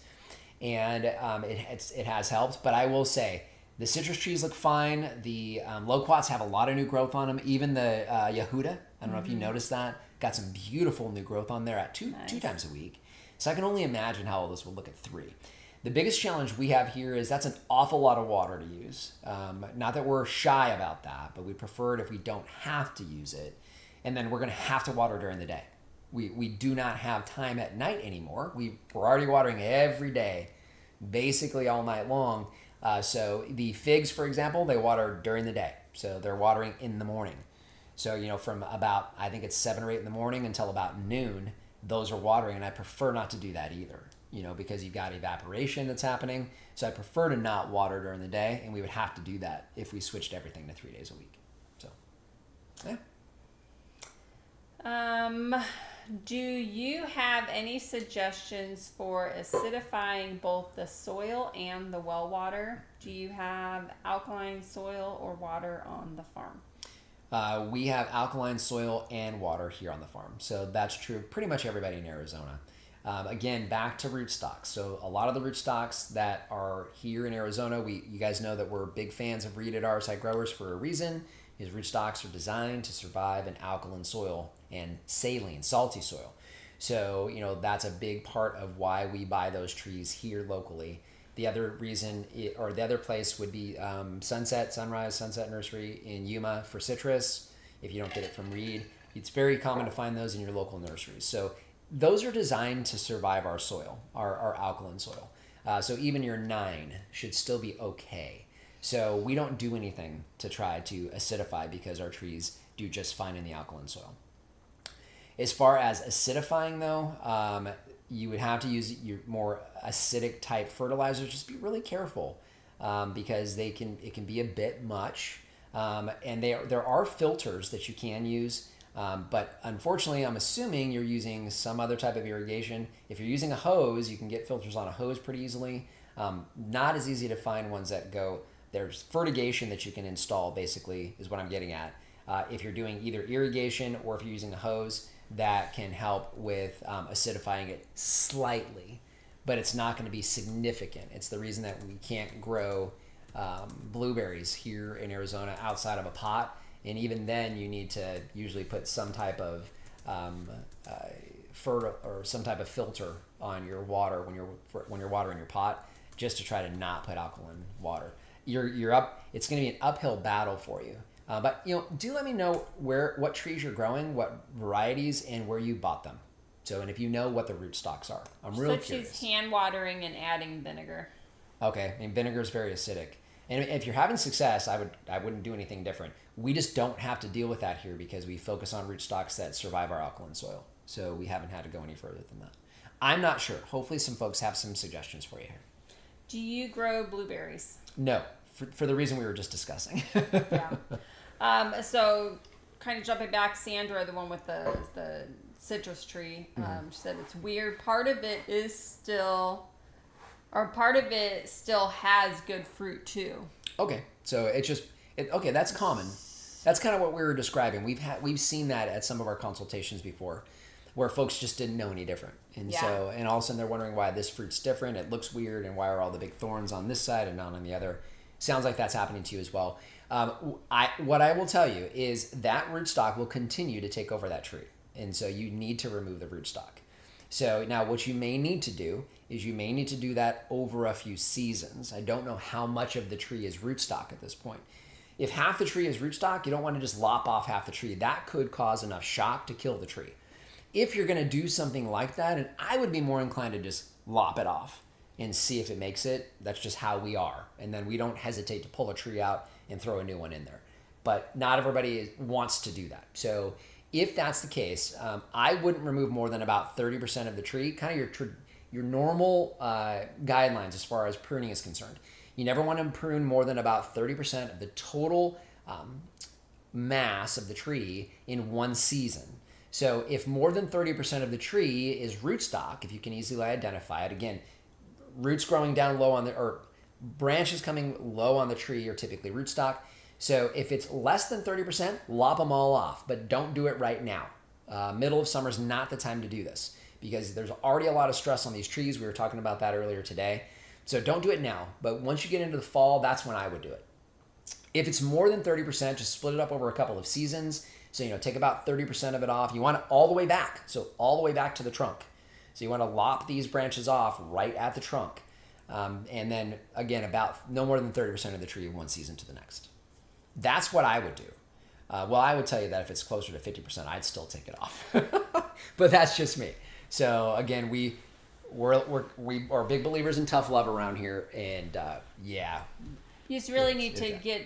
And it has helped. But I will say, the citrus trees look fine. The loquats have a lot of new growth on them. Even the Yehuda, I don't know if you noticed that, got some beautiful new growth on there at two times a week. So I can only imagine how all this will look at 3. The biggest challenge we have here is that's an awful lot of water to use. Not that we're shy about that, but we prefer it if we don't have to use it. And then we're going to have to water during the day. We do not have time at night anymore. We're already watering every day, basically all night long. So the figs, for example, they water during the day. So they're watering in the morning. So, from about, I think it's 7 or 8 in the morning until about noon, those are watering. And I prefer not to do that either, because you've got evaporation that's happening. So I prefer to not water during the day. And we would have to do that if we switched everything to 3 days a week. So, yeah. Do you have any suggestions for acidifying both the soil and the well water? Do you have alkaline soil or water on the farm? We have alkaline soil and water here on the farm. So that's true of pretty much everybody in Arizona. Again, back to rootstocks. So a lot of the rootstocks that are here in Arizona, you guys know that we're big fans of reeded RSI growers for a reason. Because rootstocks are designed to survive in alkaline soil and saline, salty soil. So, that's a big part of why we buy those trees here locally. The other reason, or the other place would be Sunset Nursery in Yuma for citrus. If you don't get it from Reed, it's very common to find those in your local nurseries. So those are designed to survive our soil, our alkaline soil. So even your 9 should still be okay. So we don't do anything to try to acidify because our trees do just fine in the alkaline soil. As far as acidifying though, you would have to use your more acidic type fertilizers. Just be really careful because it can be a bit much. And there are filters that you can use, but unfortunately I'm assuming you're using some other type of irrigation. If you're using a hose, you can get filters on a hose pretty easily. Not as easy to find ones that go. There's fertigation that you can install, basically, is what I'm getting at. If you're doing either irrigation or if you're using a hose, that can help with acidifying it slightly, but it's not going to be significant. It's the reason that we can't grow blueberries here in Arizona outside of a pot, and even then you need to usually put some type of or some type of filter on your water when you're watering your pot, just to try to not put alkaline water. You're up. It's going to be an uphill battle for you. But do let me know what trees you're growing, what varieties, and where you bought them, So, and if you know what the rootstocks are, I'm real Such curious. as hand watering and adding vinegar. Okay, and vinegar is very acidic. And if you're having success, I wouldn't do anything different. We just don't have to deal with that here because we focus on rootstocks that survive our alkaline soil. So we haven't had to go any further than that. I'm not sure. Hopefully some folks have some suggestions for you here. Do you grow blueberries? No, for the reason we were just discussing. Yeah. So kind of jumping back, Sandra, the one with the citrus tree, she said it's weird. Part of it still has good fruit too. Okay, so okay, that's common. That's kind of what we were describing. We've seen that at some of our consultations before, where folks just didn't know any different, and so all of a sudden they're wondering why this fruit's different. It looks weird, and why are all the big thorns on this side and not on the other? Sounds like that's happening to you as well. What I will tell you is that rootstock will continue to take over that tree, and so you need to remove the rootstock. So now what you may need to do is you may need to do that over a few seasons. I don't know how much of the tree is rootstock at this point. If half the tree is rootstock, you don't want to just lop off half the tree. That could cause enough shock to kill the tree. If you're going to do something like that, and I would be more inclined to just lop it off and see if it makes it. That's just how we are. And then we don't hesitate to pull a tree out and throw a new one in there. But not everybody wants to do that. So if that's the case, I wouldn't remove more than about 30% of the tree, kind of your normal guidelines as far as pruning is concerned. You never want to prune more than about 30% of the total mass of the tree in one season. So if more than 30% of the tree is rootstock, if you can easily identify it, again, roots growing down low or branches coming low on the tree are typically rootstock. So if it's less than 30%, lop them all off, but don't do it right now. Middle of summer is not the time to do this because there's already a lot of stress on these trees. We were talking about that earlier today. So don't do it now, but once you get into the fall, that's when I would do it. If it's more than 30%, just split it up over a couple of seasons. So, take about 30% of it off. You want it all the way back. So all the way back to the trunk. So you want to lop these branches off right at the trunk. And then again, about no more than 30% of the tree one season to the next. That's what I would do. Well, I would tell you that if it's closer to 50%, I'd still take it off. But that's just me. So again, we are big believers in tough love around here. And yeah. You just really need to get,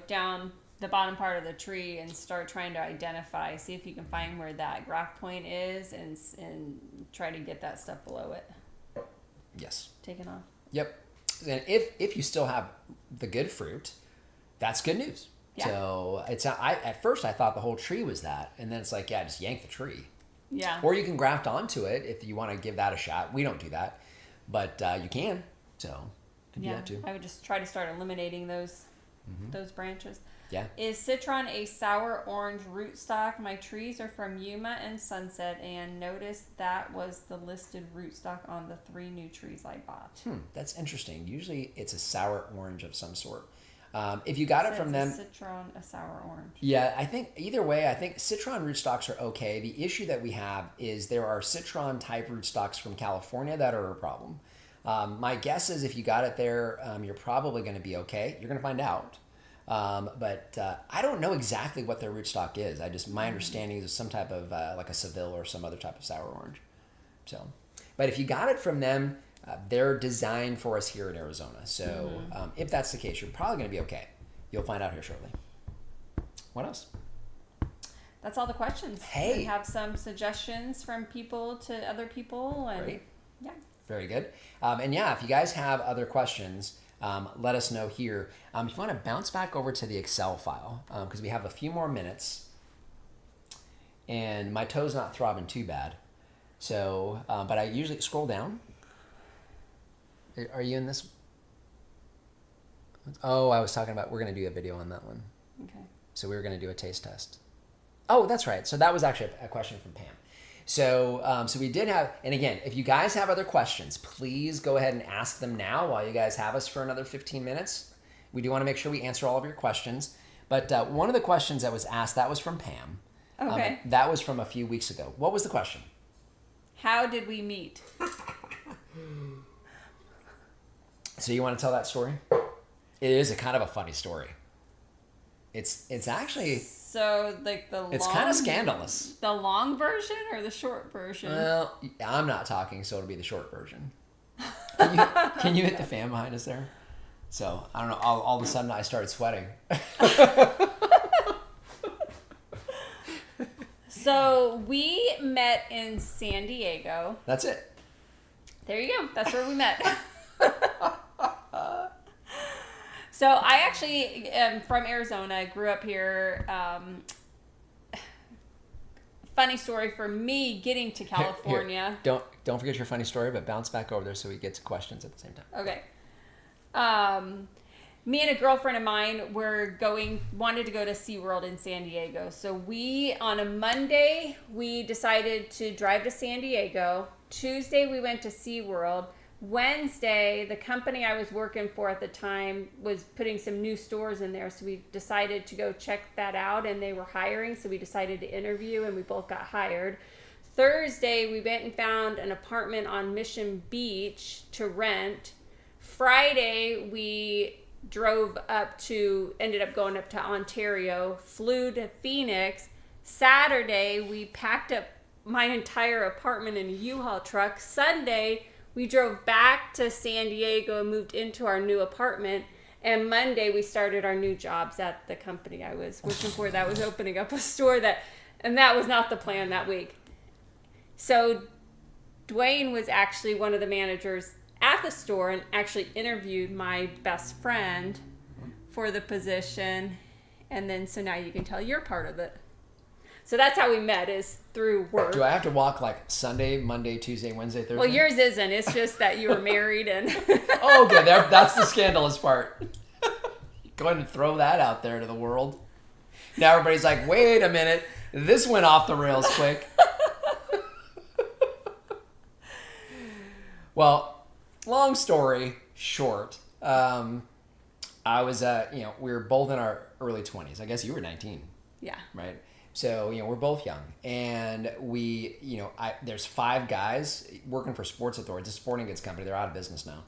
down the bottom part of the tree and start trying to identify, see if you can find where that graft point is and try to get that stuff below it. Yes. Taken off. Yep. And if you still have the good fruit, that's good news. Yeah. So at first I thought the whole tree was that, and then it's like, yeah, just yank the tree. Yeah. Or you can graft onto it if you want to give that a shot. We don't do that, but you can. So you can do that too. I would just try to start eliminating those branches. Yeah. Is citron a sour orange rootstock? My trees are from Yuma and Sunset, and noticed that was the listed rootstock on the 3 new trees I bought. That's interesting. Usually it's a sour orange of some sort. If you got it from them, citron, a sour orange. Yeah, I think either way, I think citron rootstocks are okay. The issue that we have is there are citron type rootstocks from California that are a problem. My guess is if you got it there, you're probably going to be okay. You're going to find out. But I don't know exactly what their rootstock is. My understanding is some type of like a Seville or some other type of sour orange. So, but if you got it from them, they're designed for us here in Arizona. So if that's the case, you're probably going to be okay. You'll find out here shortly. What else? That's all the questions. Hey. We have some suggestions from people to other people. And Great. Yeah. Very good. And yeah, if you guys have other questions, let us know here. If you want to bounce back over to the Excel file, because we have a few more minutes, and my toe's not throbbing too bad. So, but I usually scroll down. Are you in this? Oh, I was talking about, we're going to do a video on that one. Okay. So we were going to do a taste test. Oh, that's right. So that was actually a question from Pam. So, so we did have, and again, if you guys have other questions, please go ahead and ask them now while you guys have us for another 15 minutes. We do want to make sure we answer all of your questions. But one of the questions that was asked, that was from Pam. Okay. That was from a few weeks ago. What was the question? How did we meet? So you want to tell that story? It is a kind of a funny story. It's actually So like it's kind of scandalous. The long version or the short version? Well, I'm not talking, so it'll be the short version. Can you hit the fan behind us there? So I don't know. All of a sudden, I started sweating. So we met in San Diego. That's it. There you go. That's where we met. So I actually am from Arizona. I grew up here. Funny story for me getting to California. Here. Don't forget your funny story, but bounce back over there so we get to questions at the same time. Okay. Me and a girlfriend of mine wanted to go to SeaWorld in San Diego. So on a Monday, we decided to drive to San Diego. Tuesday, we went to SeaWorld. Wednesday, the company I was working for at the time was putting some new stores in there. So we decided to go check that out, and they were hiring. So we decided to interview, and we both got hired. Thursday, we went and found an apartment on Mission Beach to rent. Friday, we ended up going up to Ontario, flew to Phoenix. Saturday, we packed up my entire apartment in a U-Haul truck. Sunday, we drove back to San Diego and moved into our new apartment. And Monday, we started our new jobs at the company I was working for that was opening up a store and that was not the plan that week. So Dwayne was actually one of the managers at the store and actually interviewed my best friend for the position. And then, so now you can tell your part of it. So that's how we met, is through work. Do I have to walk like Sunday, Monday, Tuesday, Wednesday, Thursday? Well, yours isn't. It's just that you were married and... Oh, okay. That's the scandalous part. Go ahead and throw that out there to the world. Now everybody's like, wait a minute. This went off the rails quick. Well, long story short, I was, we were both in our early 20s. I guess you were 19. Yeah. Right? So, we're both young. And there's 5 guys working for Sports Authority. It's a sporting goods company. They're out of business now.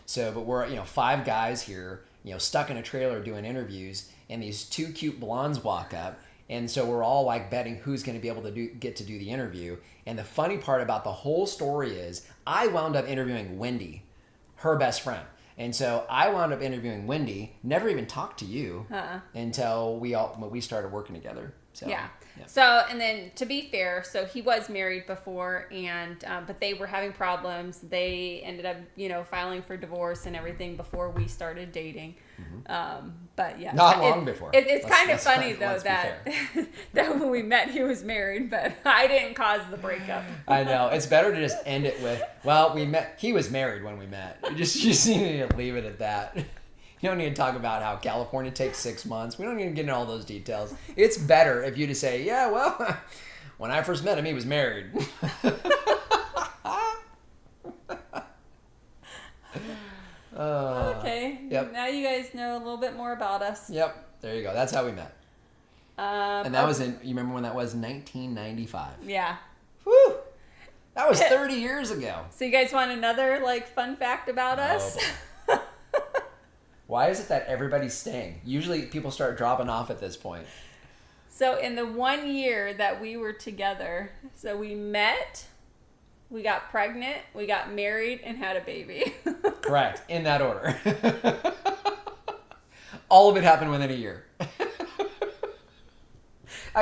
So, but we're, 5 guys here, stuck in a trailer doing interviews. And these 2 cute blondes walk up. And so we're all like betting who's going to be able to get to do the interview. And the funny part about the whole story is I wound up interviewing Wendy, her best friend. And so I wound up interviewing Wendy, never even talked to you until we started working together. So, yeah. So, and then to be fair, so he was married before, and but they were having problems. They ended up, filing for divorce and everything before we started dating. Mm-hmm. But yeah, not long before. It's kind of funny though that that when we met, he was married, but I didn't cause the breakup. I know. It's better to just end it with, well, we met. He was married when we met. You just need to leave it at that. You don't need to talk about how California takes 6 months. We don't need to get into all those details. It's better if you just say, yeah, well, when I first met him, he was married. Okay. Yep. Now you guys know a little bit more about us. Yep. There you go. That's how we met. And that was you remember when that was? 1995. Yeah. Whew. That was 30 years ago. So you guys want another fun fact about us? Why is it that everybody's staying? Usually people start dropping off at this point. So in the 1 year that we were together, so we met, we got pregnant, we got married, and had a baby. Correct. In that order. All of it happened within a year.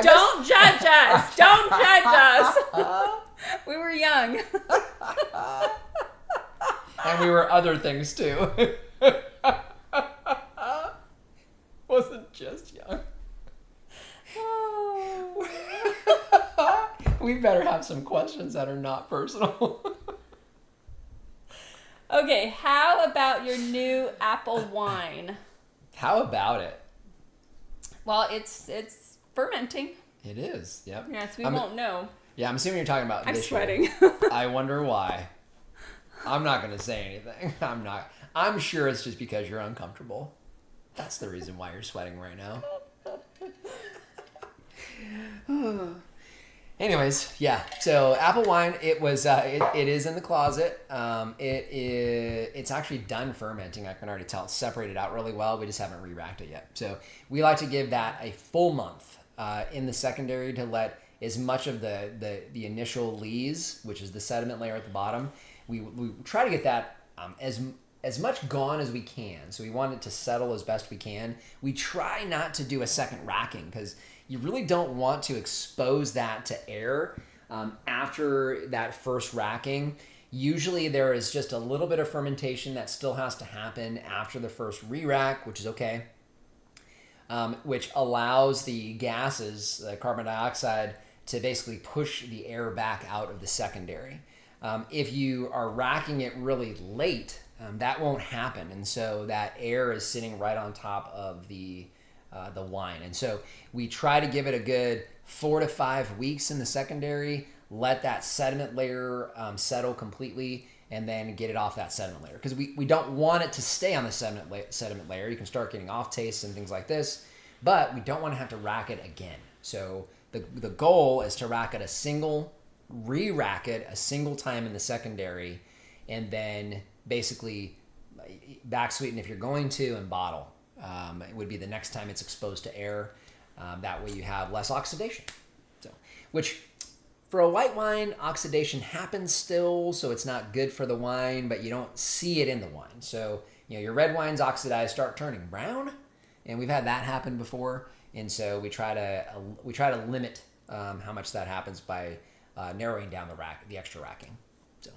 Don't judge us. Don't judge us. We were young. And we were other things too. Wasn't just young. Oh. We better have some questions that are not personal. Okay, how about your new apple wine? How about it? Well, it's fermenting. It is. Yep. Yes, we won't know. Yeah, I'm assuming you're talking about I'm this sweating. year. I wonder why. I'm not going to say anything. I'm not. I'm sure it's just because you're uncomfortable. That's the reason why you're sweating right now. Anyways, yeah. So apple wine, it was it is in the closet. It's actually done fermenting. I can already tell it's separated out really well. We just haven't re-racked it yet. So we like to give that a full month in the secondary to let as much of the initial lees, which is the sediment layer at the bottom, we try to get that as much gone as we can. So we want it to settle as best we can. We try not to do a second racking because you really don't want to expose that to air after that first racking. Usually there is just a little bit of fermentation that still has to happen after the first re-rack, which is okay, which allows the gases, the carbon dioxide, to basically push the air back out of the secondary. If you are racking it really late, that won't happen, and so that air is sitting right on top of the wine. And so we try to give it a good 4 to 5 weeks in the secondary, let that sediment layer settle completely, and then get it off that sediment layer. Because we don't want it to stay on the sediment layer. You can start getting off tastes and things like this, but we don't want to have to rack it again. So the goal is to re-rack it a single time in the secondary, and then basically back sweeten if you're going to, and bottle. It would be the next time it's exposed to air. That way you have less oxidation. So, which for a white wine, oxidation happens still, so it's not good for the wine, but you don't see it in the wine. So, your red wines oxidize, start turning brown, and we've had that happen before. And so we try to limit how much that happens by narrowing down the extra racking. So,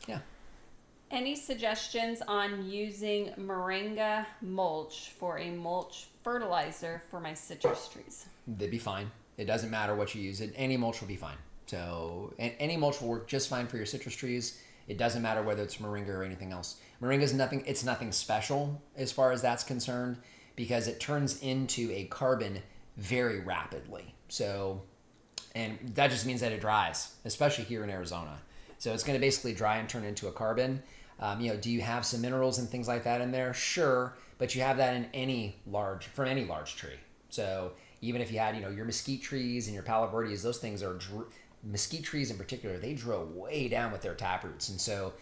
yeah. Any suggestions on using moringa mulch for a mulch fertilizer for my citrus trees? They'd be fine. It doesn't matter what you use. Any mulch will be fine. So any mulch will work just fine for your citrus trees. It doesn't matter whether it's moringa or anything else. Moringa is nothing. It's nothing special as far as that's concerned because it turns into a carbon very rapidly. So, and that just means that it dries, especially here in Arizona. So it's going to basically dry and turn into a carbon. Do you have some minerals and things like that in there? Sure, but you have that in from any large tree. So even if you had, your mesquite trees and your palo verdes, those things are, mesquite trees in particular, they grow way down with their taproots. And so,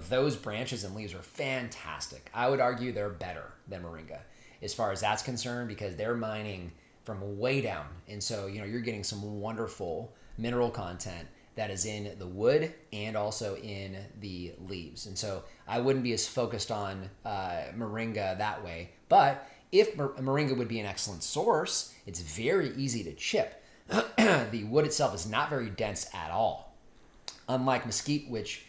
those branches and leaves are fantastic. I would argue they're better than moringa as far as that's concerned because they're mining from way down. And so, you're getting some wonderful mineral content that is in the wood and also in the leaves. And so I wouldn't be as focused on moringa that way. But if moringa would be an excellent source, it's very easy to chip. The wood itself is not very dense at all. Unlike mesquite, which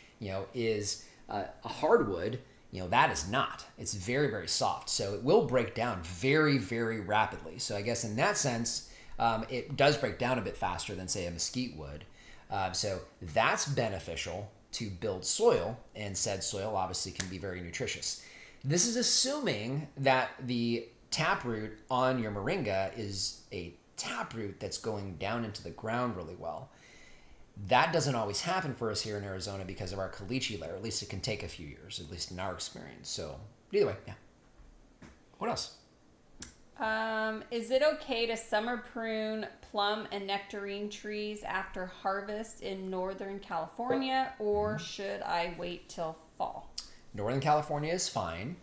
is a hardwood, that is not. It's very, very soft. So it will break down very, very rapidly. So I guess in that sense, it does break down a bit faster than, say, a mesquite would. So that's beneficial to build soil, and said soil obviously can be very nutritious. This is assuming that the taproot on your moringa is a taproot that's going down into the ground really well. That doesn't always happen for us here in Arizona because of our caliche layer. At least it can take a few years, at least in our experience. So either way, yeah. What else? Is it okay to summer prune plum and nectarine trees after harvest in Northern California, or should I wait till fall? Northern California is fine.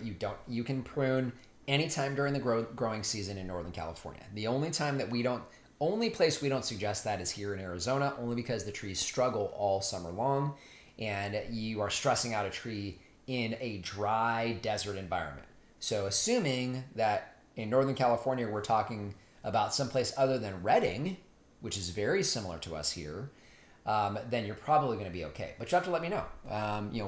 You can prune anytime during the growing season in Northern California. The only place we don't suggest that is here in Arizona, only because the trees struggle all summer long, and you are stressing out a tree in a dry desert environment. So assuming that in Northern California, we're talking about someplace other than Redding, which is very similar to us here, then you're probably going to be okay. But you have to let me know.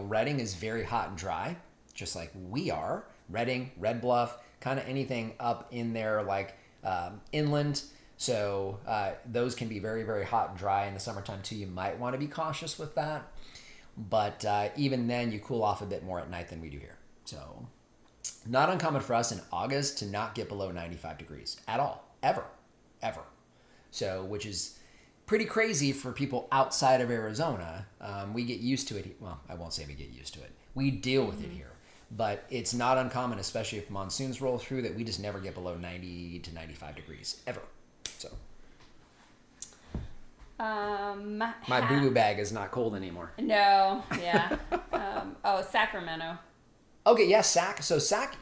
Redding is very hot and dry, just like we are. Redding, Red Bluff, kind of anything up in there like inland. So those can be very, very hot and dry in the summertime too. You might want to be cautious with that. But even then, you cool off a bit more at night than we do here. So not uncommon for us in August to not get below 95 degrees at all, ever. So, which is pretty crazy for people outside of Arizona. We get used to it. Well, I won't say we get used to it. We deal with it here. But it's not uncommon, especially if monsoons roll through, that we just never get below 90 to 95 degrees, ever. So. My boo-boo bag is not cold anymore. No, yeah. Sacramento. Okay, yeah, Sac. So Sac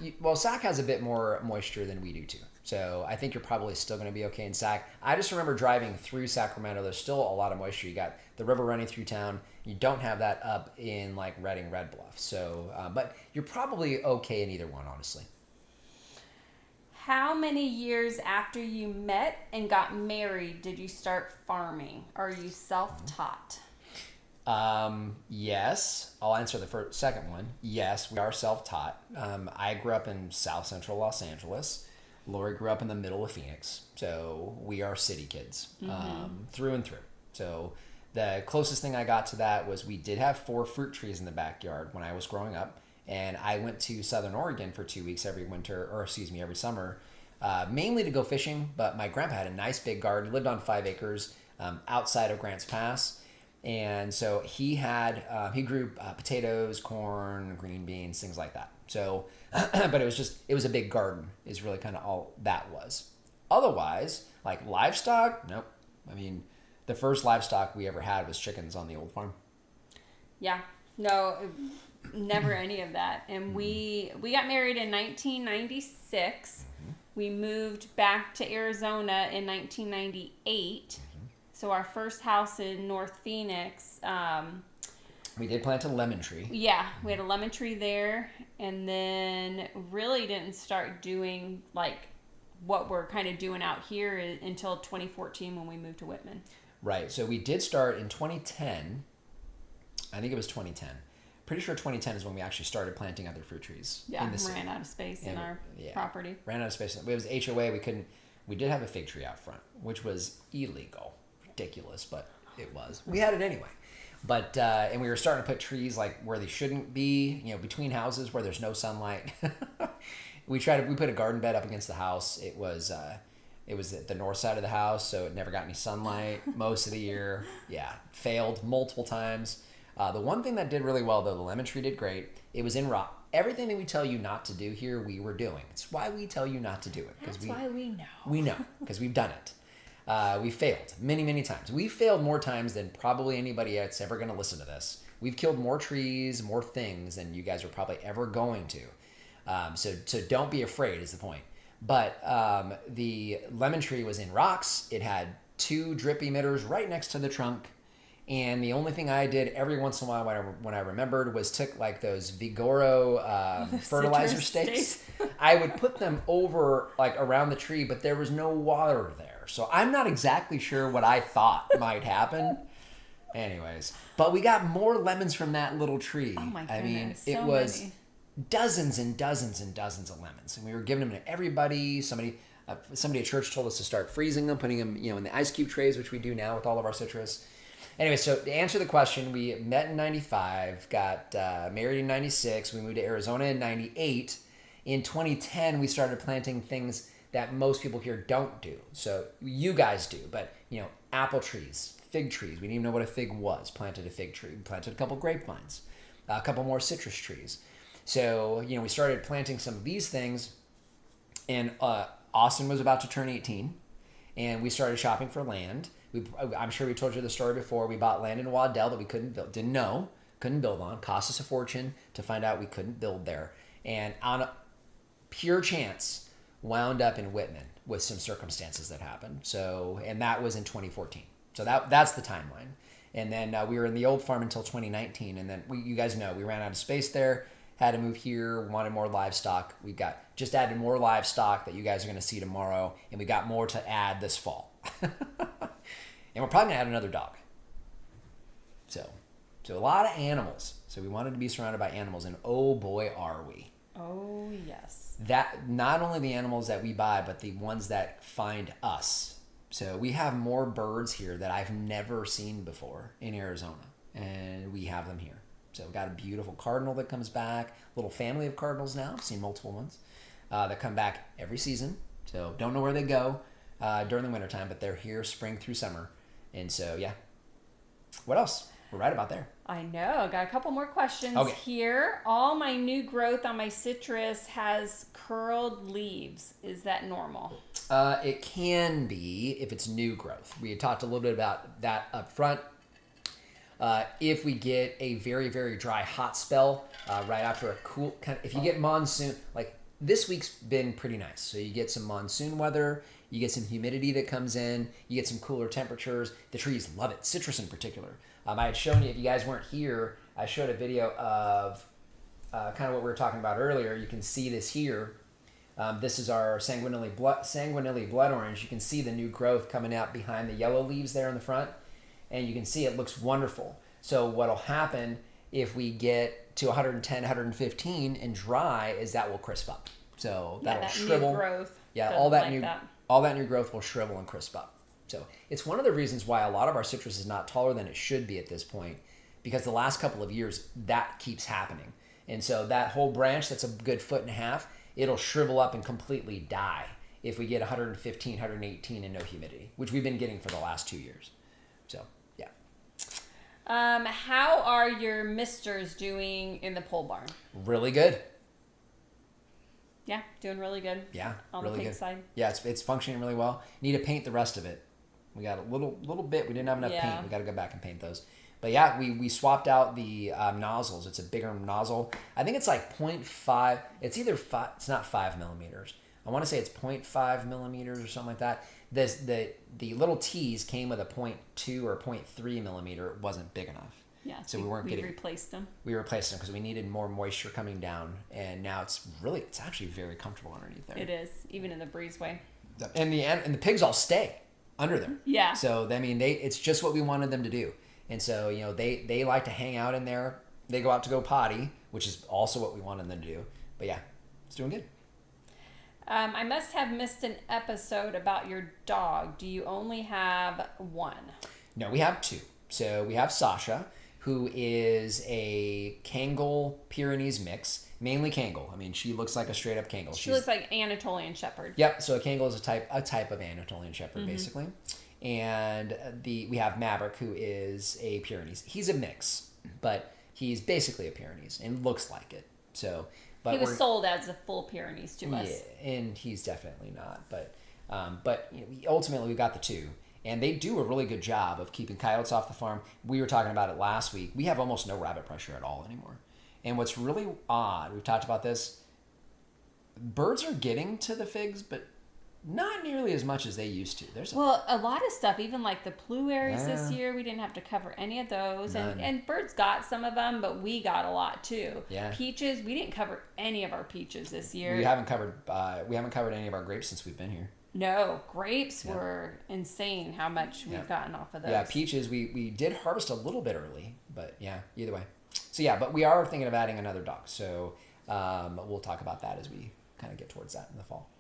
has a bit more moisture than we do too. So I think you're probably still going to be okay in Sac. I just remember driving through Sacramento. There's still a lot of moisture. You got the river running through town. You don't have that up in like Redding, Red Bluff. So, but you're probably okay in either one, honestly. How many years after you met and got married did you start farming? Are you self-taught? Yes. I'll answer the second one. Yes, we are self-taught. I grew up in South Central Los Angeles. Lori grew up in the middle of Phoenix. So we are city kids, through and through. So the closest thing I got to that was we did have 4 fruit trees in the backyard when I was growing up. And I went to Southern Oregon for 2 weeks every summer, mainly to go fishing. But my grandpa had a nice big garden, lived on 5 acres outside of Grants Pass. And so he grew potatoes, corn, green beans, things like that. So, but it was a big garden is really kind of all that was. Otherwise, like livestock, nope. I mean, the first livestock we ever had was chickens on the old farm. Yeah, no, never any of that. And we got married in 1996. We moved back to Arizona in 1998. So our first house in North Phoenix. We did plant a lemon tree. Yeah, we had a lemon tree there, and then really didn't start doing like what we're kind of doing out here until 2014 when we moved to Whitman. Right. So we did start in 2010. I think it was 2010. Pretty sure 2010 is when we actually started planting other fruit trees. Yeah, ran out of space in our property. Ran out of space. It was HOA. We did have a fig tree out front, which was illegal. Ridiculous, but it was. We had it anyway. But and we were starting to put trees like where they shouldn't be, between houses where there's no sunlight. We put a garden bed up against the house. It was at the north side of the house, so it never got any sunlight most of the year. Yeah, failed multiple times. The one thing that did really well though, the lemon tree did great. It was in rock. Everything that we tell you not to do here, we were doing. It's why we tell you not to do it. That's why we know. We know because we've done it. We failed many, many times. We failed more times than probably anybody that's ever going to listen to this. We've killed more trees, more things than you guys are probably ever going to. So don't be afraid is the point. But the lemon tree was in rocks. It had 2 drip emitters right next to the trunk. And the only thing I did every once in a while when I remembered was took like those Vigoro fertilizer stakes. I would put them over like around the tree, but there was no water there. So I'm not exactly sure what I thought might happen. Anyways, but we got more lemons from that little tree. Oh my goodness. I mean, so it was many. Dozens and dozens and dozens of lemons. And we were giving them to everybody. Somebody at church told us to start freezing them, putting them, in the ice cube trays, which we do now with all of our citrus. Anyway, so to answer the question, we met in 95, got married in 96. We moved to Arizona in 98. In 2010, we started planting things that most people here don't do. So you guys do, but apple trees, fig trees. We didn't even know what a fig was. Planted a fig tree. We planted a couple grapevines, a couple more citrus trees. So, we started planting some of these things, and Austin was about to turn 18, and we started shopping for land. I'm sure we told you the story before. We bought land in Waddell that we couldn't build on. Cost us a fortune to find out we couldn't build there. And on a pure chance, wound up in Whitman with some circumstances that happened. So, and that was in 2014. So that's the timeline. And then we were in the old farm until 2019. And then you guys know we ran out of space there, had to move here, wanted more livestock. We just added more livestock that you guys are going to see tomorrow. And we got more to add this fall. And we're probably going to add another dog. So a lot of animals. So we wanted to be surrounded by animals. And oh boy, are we. Oh, yes. That not only the animals that we buy, but the ones that find us. So we have more birds here that I've never seen before in Arizona. And we have them here. So we've got a beautiful cardinal that comes back. A little family of cardinals now. I've seen multiple ones that come back every season. So don't know where they go during the wintertime, but they're here spring through summer. And so, yeah. What else? We're right about there. I know. I got a couple more questions here. All my new growth on my citrus has curled leaves. Is that normal? It can be if it's new growth. We had talked a little bit about that up front. If we get a very, very dry, hot spell right after a cool if you get monsoon, like this week's been pretty nice. So you get some monsoon weather, you get some humidity that comes in, you get some cooler temperatures. The trees love it, citrus in particular. I had shown you, if you guys weren't here, I showed a video of kind of what we were talking about earlier. You can see this here. This is our sanguinely blood orange. You can see the new growth coming out behind the yellow leaves there in the front. And you can see it looks wonderful. So what'll happen if we get to 110, 115 and dry is that will crisp up. So that'll that shrivel. New growth. Yeah, all that new growth will shrivel and crisp up. So it's one of the reasons why a lot of our citrus is not taller than it should be at this point, because the last couple of years that keeps happening. And so that whole branch that's a good 1.5 feet, it'll shrivel up and completely die if we get 115, 118 and no humidity, which we've been getting for the last 2 years. So, yeah. How are your misters doing in the pole barn? Really good. Yeah, doing really good. Yeah, on really the pig good. side. Yeah, it's functioning really well. Need to paint the rest of it. We got a little bit. We didn't have enough paint. We got to go back and paint those. But yeah, we swapped out the nozzles. It's a bigger nozzle. I think it's like 0.5. It's either 5. It's not 5 millimeters. I want to say it's 0.5 millimeters or something like that. The little T's came with a 0.2 or 0.3 millimeter. It wasn't big enough. Yeah, so we replaced them. We replaced them because we needed more moisture coming down, and now it's actually very comfortable underneath there. It is, even in the breezeway. And the pigs all stay under there. Yeah. So I mean, it's just what we wanted them to do, and so they like to hang out in there. They go out to go potty, which is also what we wanted them to do. But yeah, it's doing good. I must have missed an episode about your dog. Do you only have one? No, we have two. So we have Sasha, who is a Kangal Pyrenees mix, mainly Kangal. I mean, she looks like a straight up Kangal. She looks like Anatolian Shepherd. Yep. So a Kangal is a type of Anatolian Shepherd, basically. And we have Maverick, who is a Pyrenees. He's a mix, but he's basically a Pyrenees and looks like it. So, but he was sold as a full Pyrenees to us. Yeah, and he's definitely not. But ultimately we got the two. And they do a really good job of keeping coyotes off the farm. We were talking about it last week. We have almost no rabbit pressure at all anymore. And what's really odd, we've talked about this, birds are getting to the figs, but not nearly as much as they used to. A lot of stuff, even like the blueberries this year, we didn't have to cover any of those. And birds got some of them, but we got a lot too. Yeah. Peaches, we didn't cover any of our peaches this year. We haven't covered any of our grapes since we've been here. No, grapes were insane how much we've gotten off of those. Yeah, peaches, we did harvest a little bit early, but yeah, either way. So yeah, but we are thinking of adding another dog. So we'll talk about that as we kind of get towards that in the fall.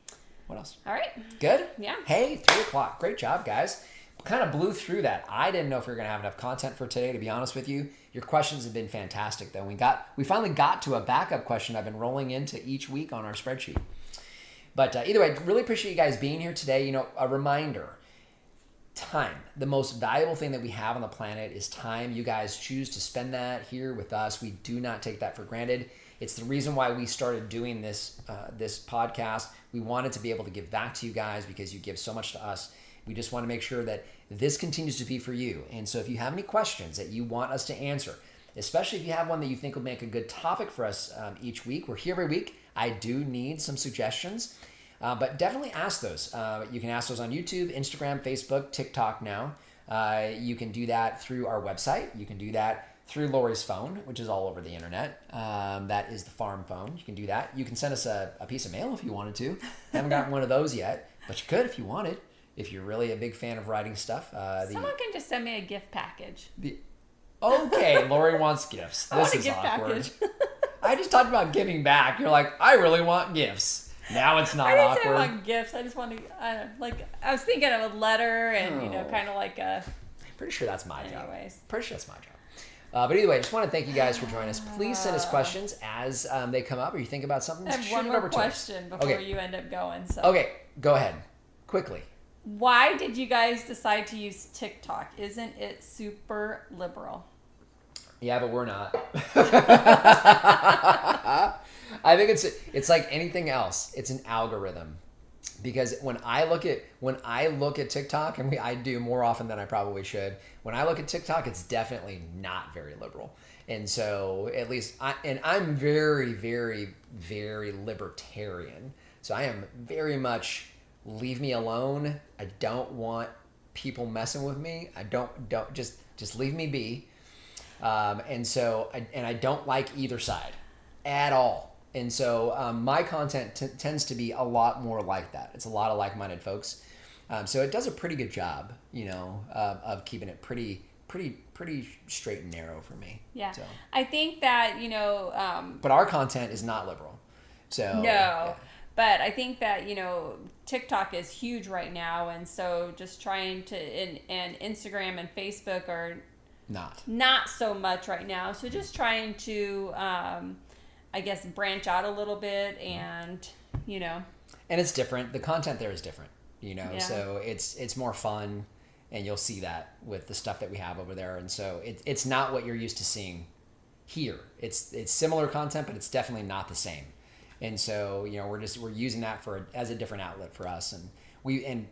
What else? All right. Good? Yeah. Hey, 3:00. Great job, guys. Kind of blew through that. I didn't know if we were going to have enough content for today, to be honest with you. Your questions have been fantastic, though. We finally got to a backup question I've been rolling into each week on our spreadsheet. But either way, really appreciate you guys being here today. A reminder, time. The most valuable thing that we have on the planet is time. You guys choose to spend that here with us. We do not take that for granted. It's the reason why we started doing this podcast. We wanted to be able to give back to you guys because you give so much to us. We just want to make sure that this continues to be for you. And so if you have any questions that you want us to answer, especially if you have one that you think will make a good topic for us each week, we're here every week. I do need some suggestions, but definitely ask those. You can ask those on YouTube, Instagram, Facebook, TikTok now. You can do that through our website. You can do that through Lori's phone, which is all over the internet. That is the farm phone. You can do that. You can send us a piece of mail if you wanted to. Haven't gotten one of those yet, but you could if you wanted, if you're really a big fan of writing stuff. Someone can just send me a gift package. Okay, Lori wants gifts. This is awkward. Package. I just talked about giving back. You're like, I really want gifts. Now it's not awkward. I didn't say I want gifts. I just want to, I was thinking of a letter and, kind of like a... Pretty sure that's my job. Anyways. Pretty sure that's my job. But either way, I just want to thank you guys for joining us. Please send us questions as they come up or you think about something. I have one more question before you end up going. So. Okay, go ahead. Quickly. Why did you guys decide to use TikTok? Isn't it super liberal? Yeah, but we're not. I think it's like anything else. It's an algorithm. Because when I look at TikTok, and I do more often than I probably should. When I look at TikTok, it's definitely not very liberal, and so at least I'm very, very, very libertarian. So I am very much leave me alone. I don't want people messing with me. I don't just leave me be. And so I don't like either side at all. And so my content tends to be a lot more like that. It's a lot of like-minded folks. So it does a pretty good job, of keeping it pretty straight and narrow for me. Yeah. So. I think that, But our content is not liberal. So. No. Yeah. But I think that, TikTok is huge right now. And so just trying to, and Instagram and Facebook are not so much right now. So just trying to, I guess, branch out a little bit and, And it's different. The content there is different, Yeah. So it's more fun, and you'll see that with the stuff that we have over there. And so it's not what you're used to seeing here. It's similar content, but it's definitely not the same. And so, we're using that as a different outlet for us, and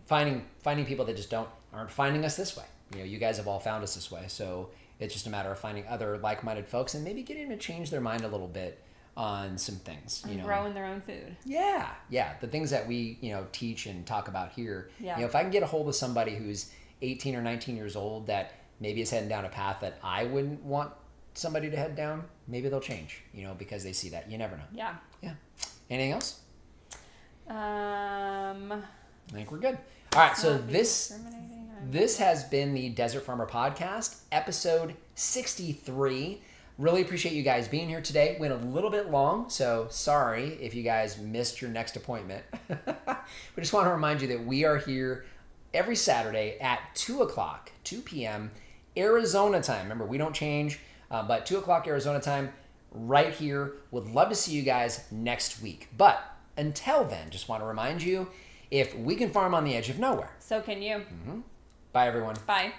finding people that just aren't finding us this way. You guys have all found us this way. So it's just a matter of finding other like-minded folks and maybe getting them to change their mind a little bit on some things, and growing their own food. Yeah. The things that we, teach and talk about here. Yeah. If I can get a hold of somebody who's 18 or 19 years old that maybe is heading down a path that I wouldn't want somebody to head down, maybe they'll change, because they see that. You never know. Yeah. Anything else? I think we're good. All right. So this has been the Desert Farmer Podcast, episode 63. Really appreciate you guys being here today. Went a little bit long, so sorry if you guys missed your next appointment. We just want to remind you that we are here every Saturday at 2 p.m. Arizona time. Remember, we don't change, but 2 o'clock Arizona time right here. Would love to see you guys next week. But until then, just want to remind you, if we can farm on the edge of nowhere, so can you. Mm-hmm. Bye, everyone. Bye.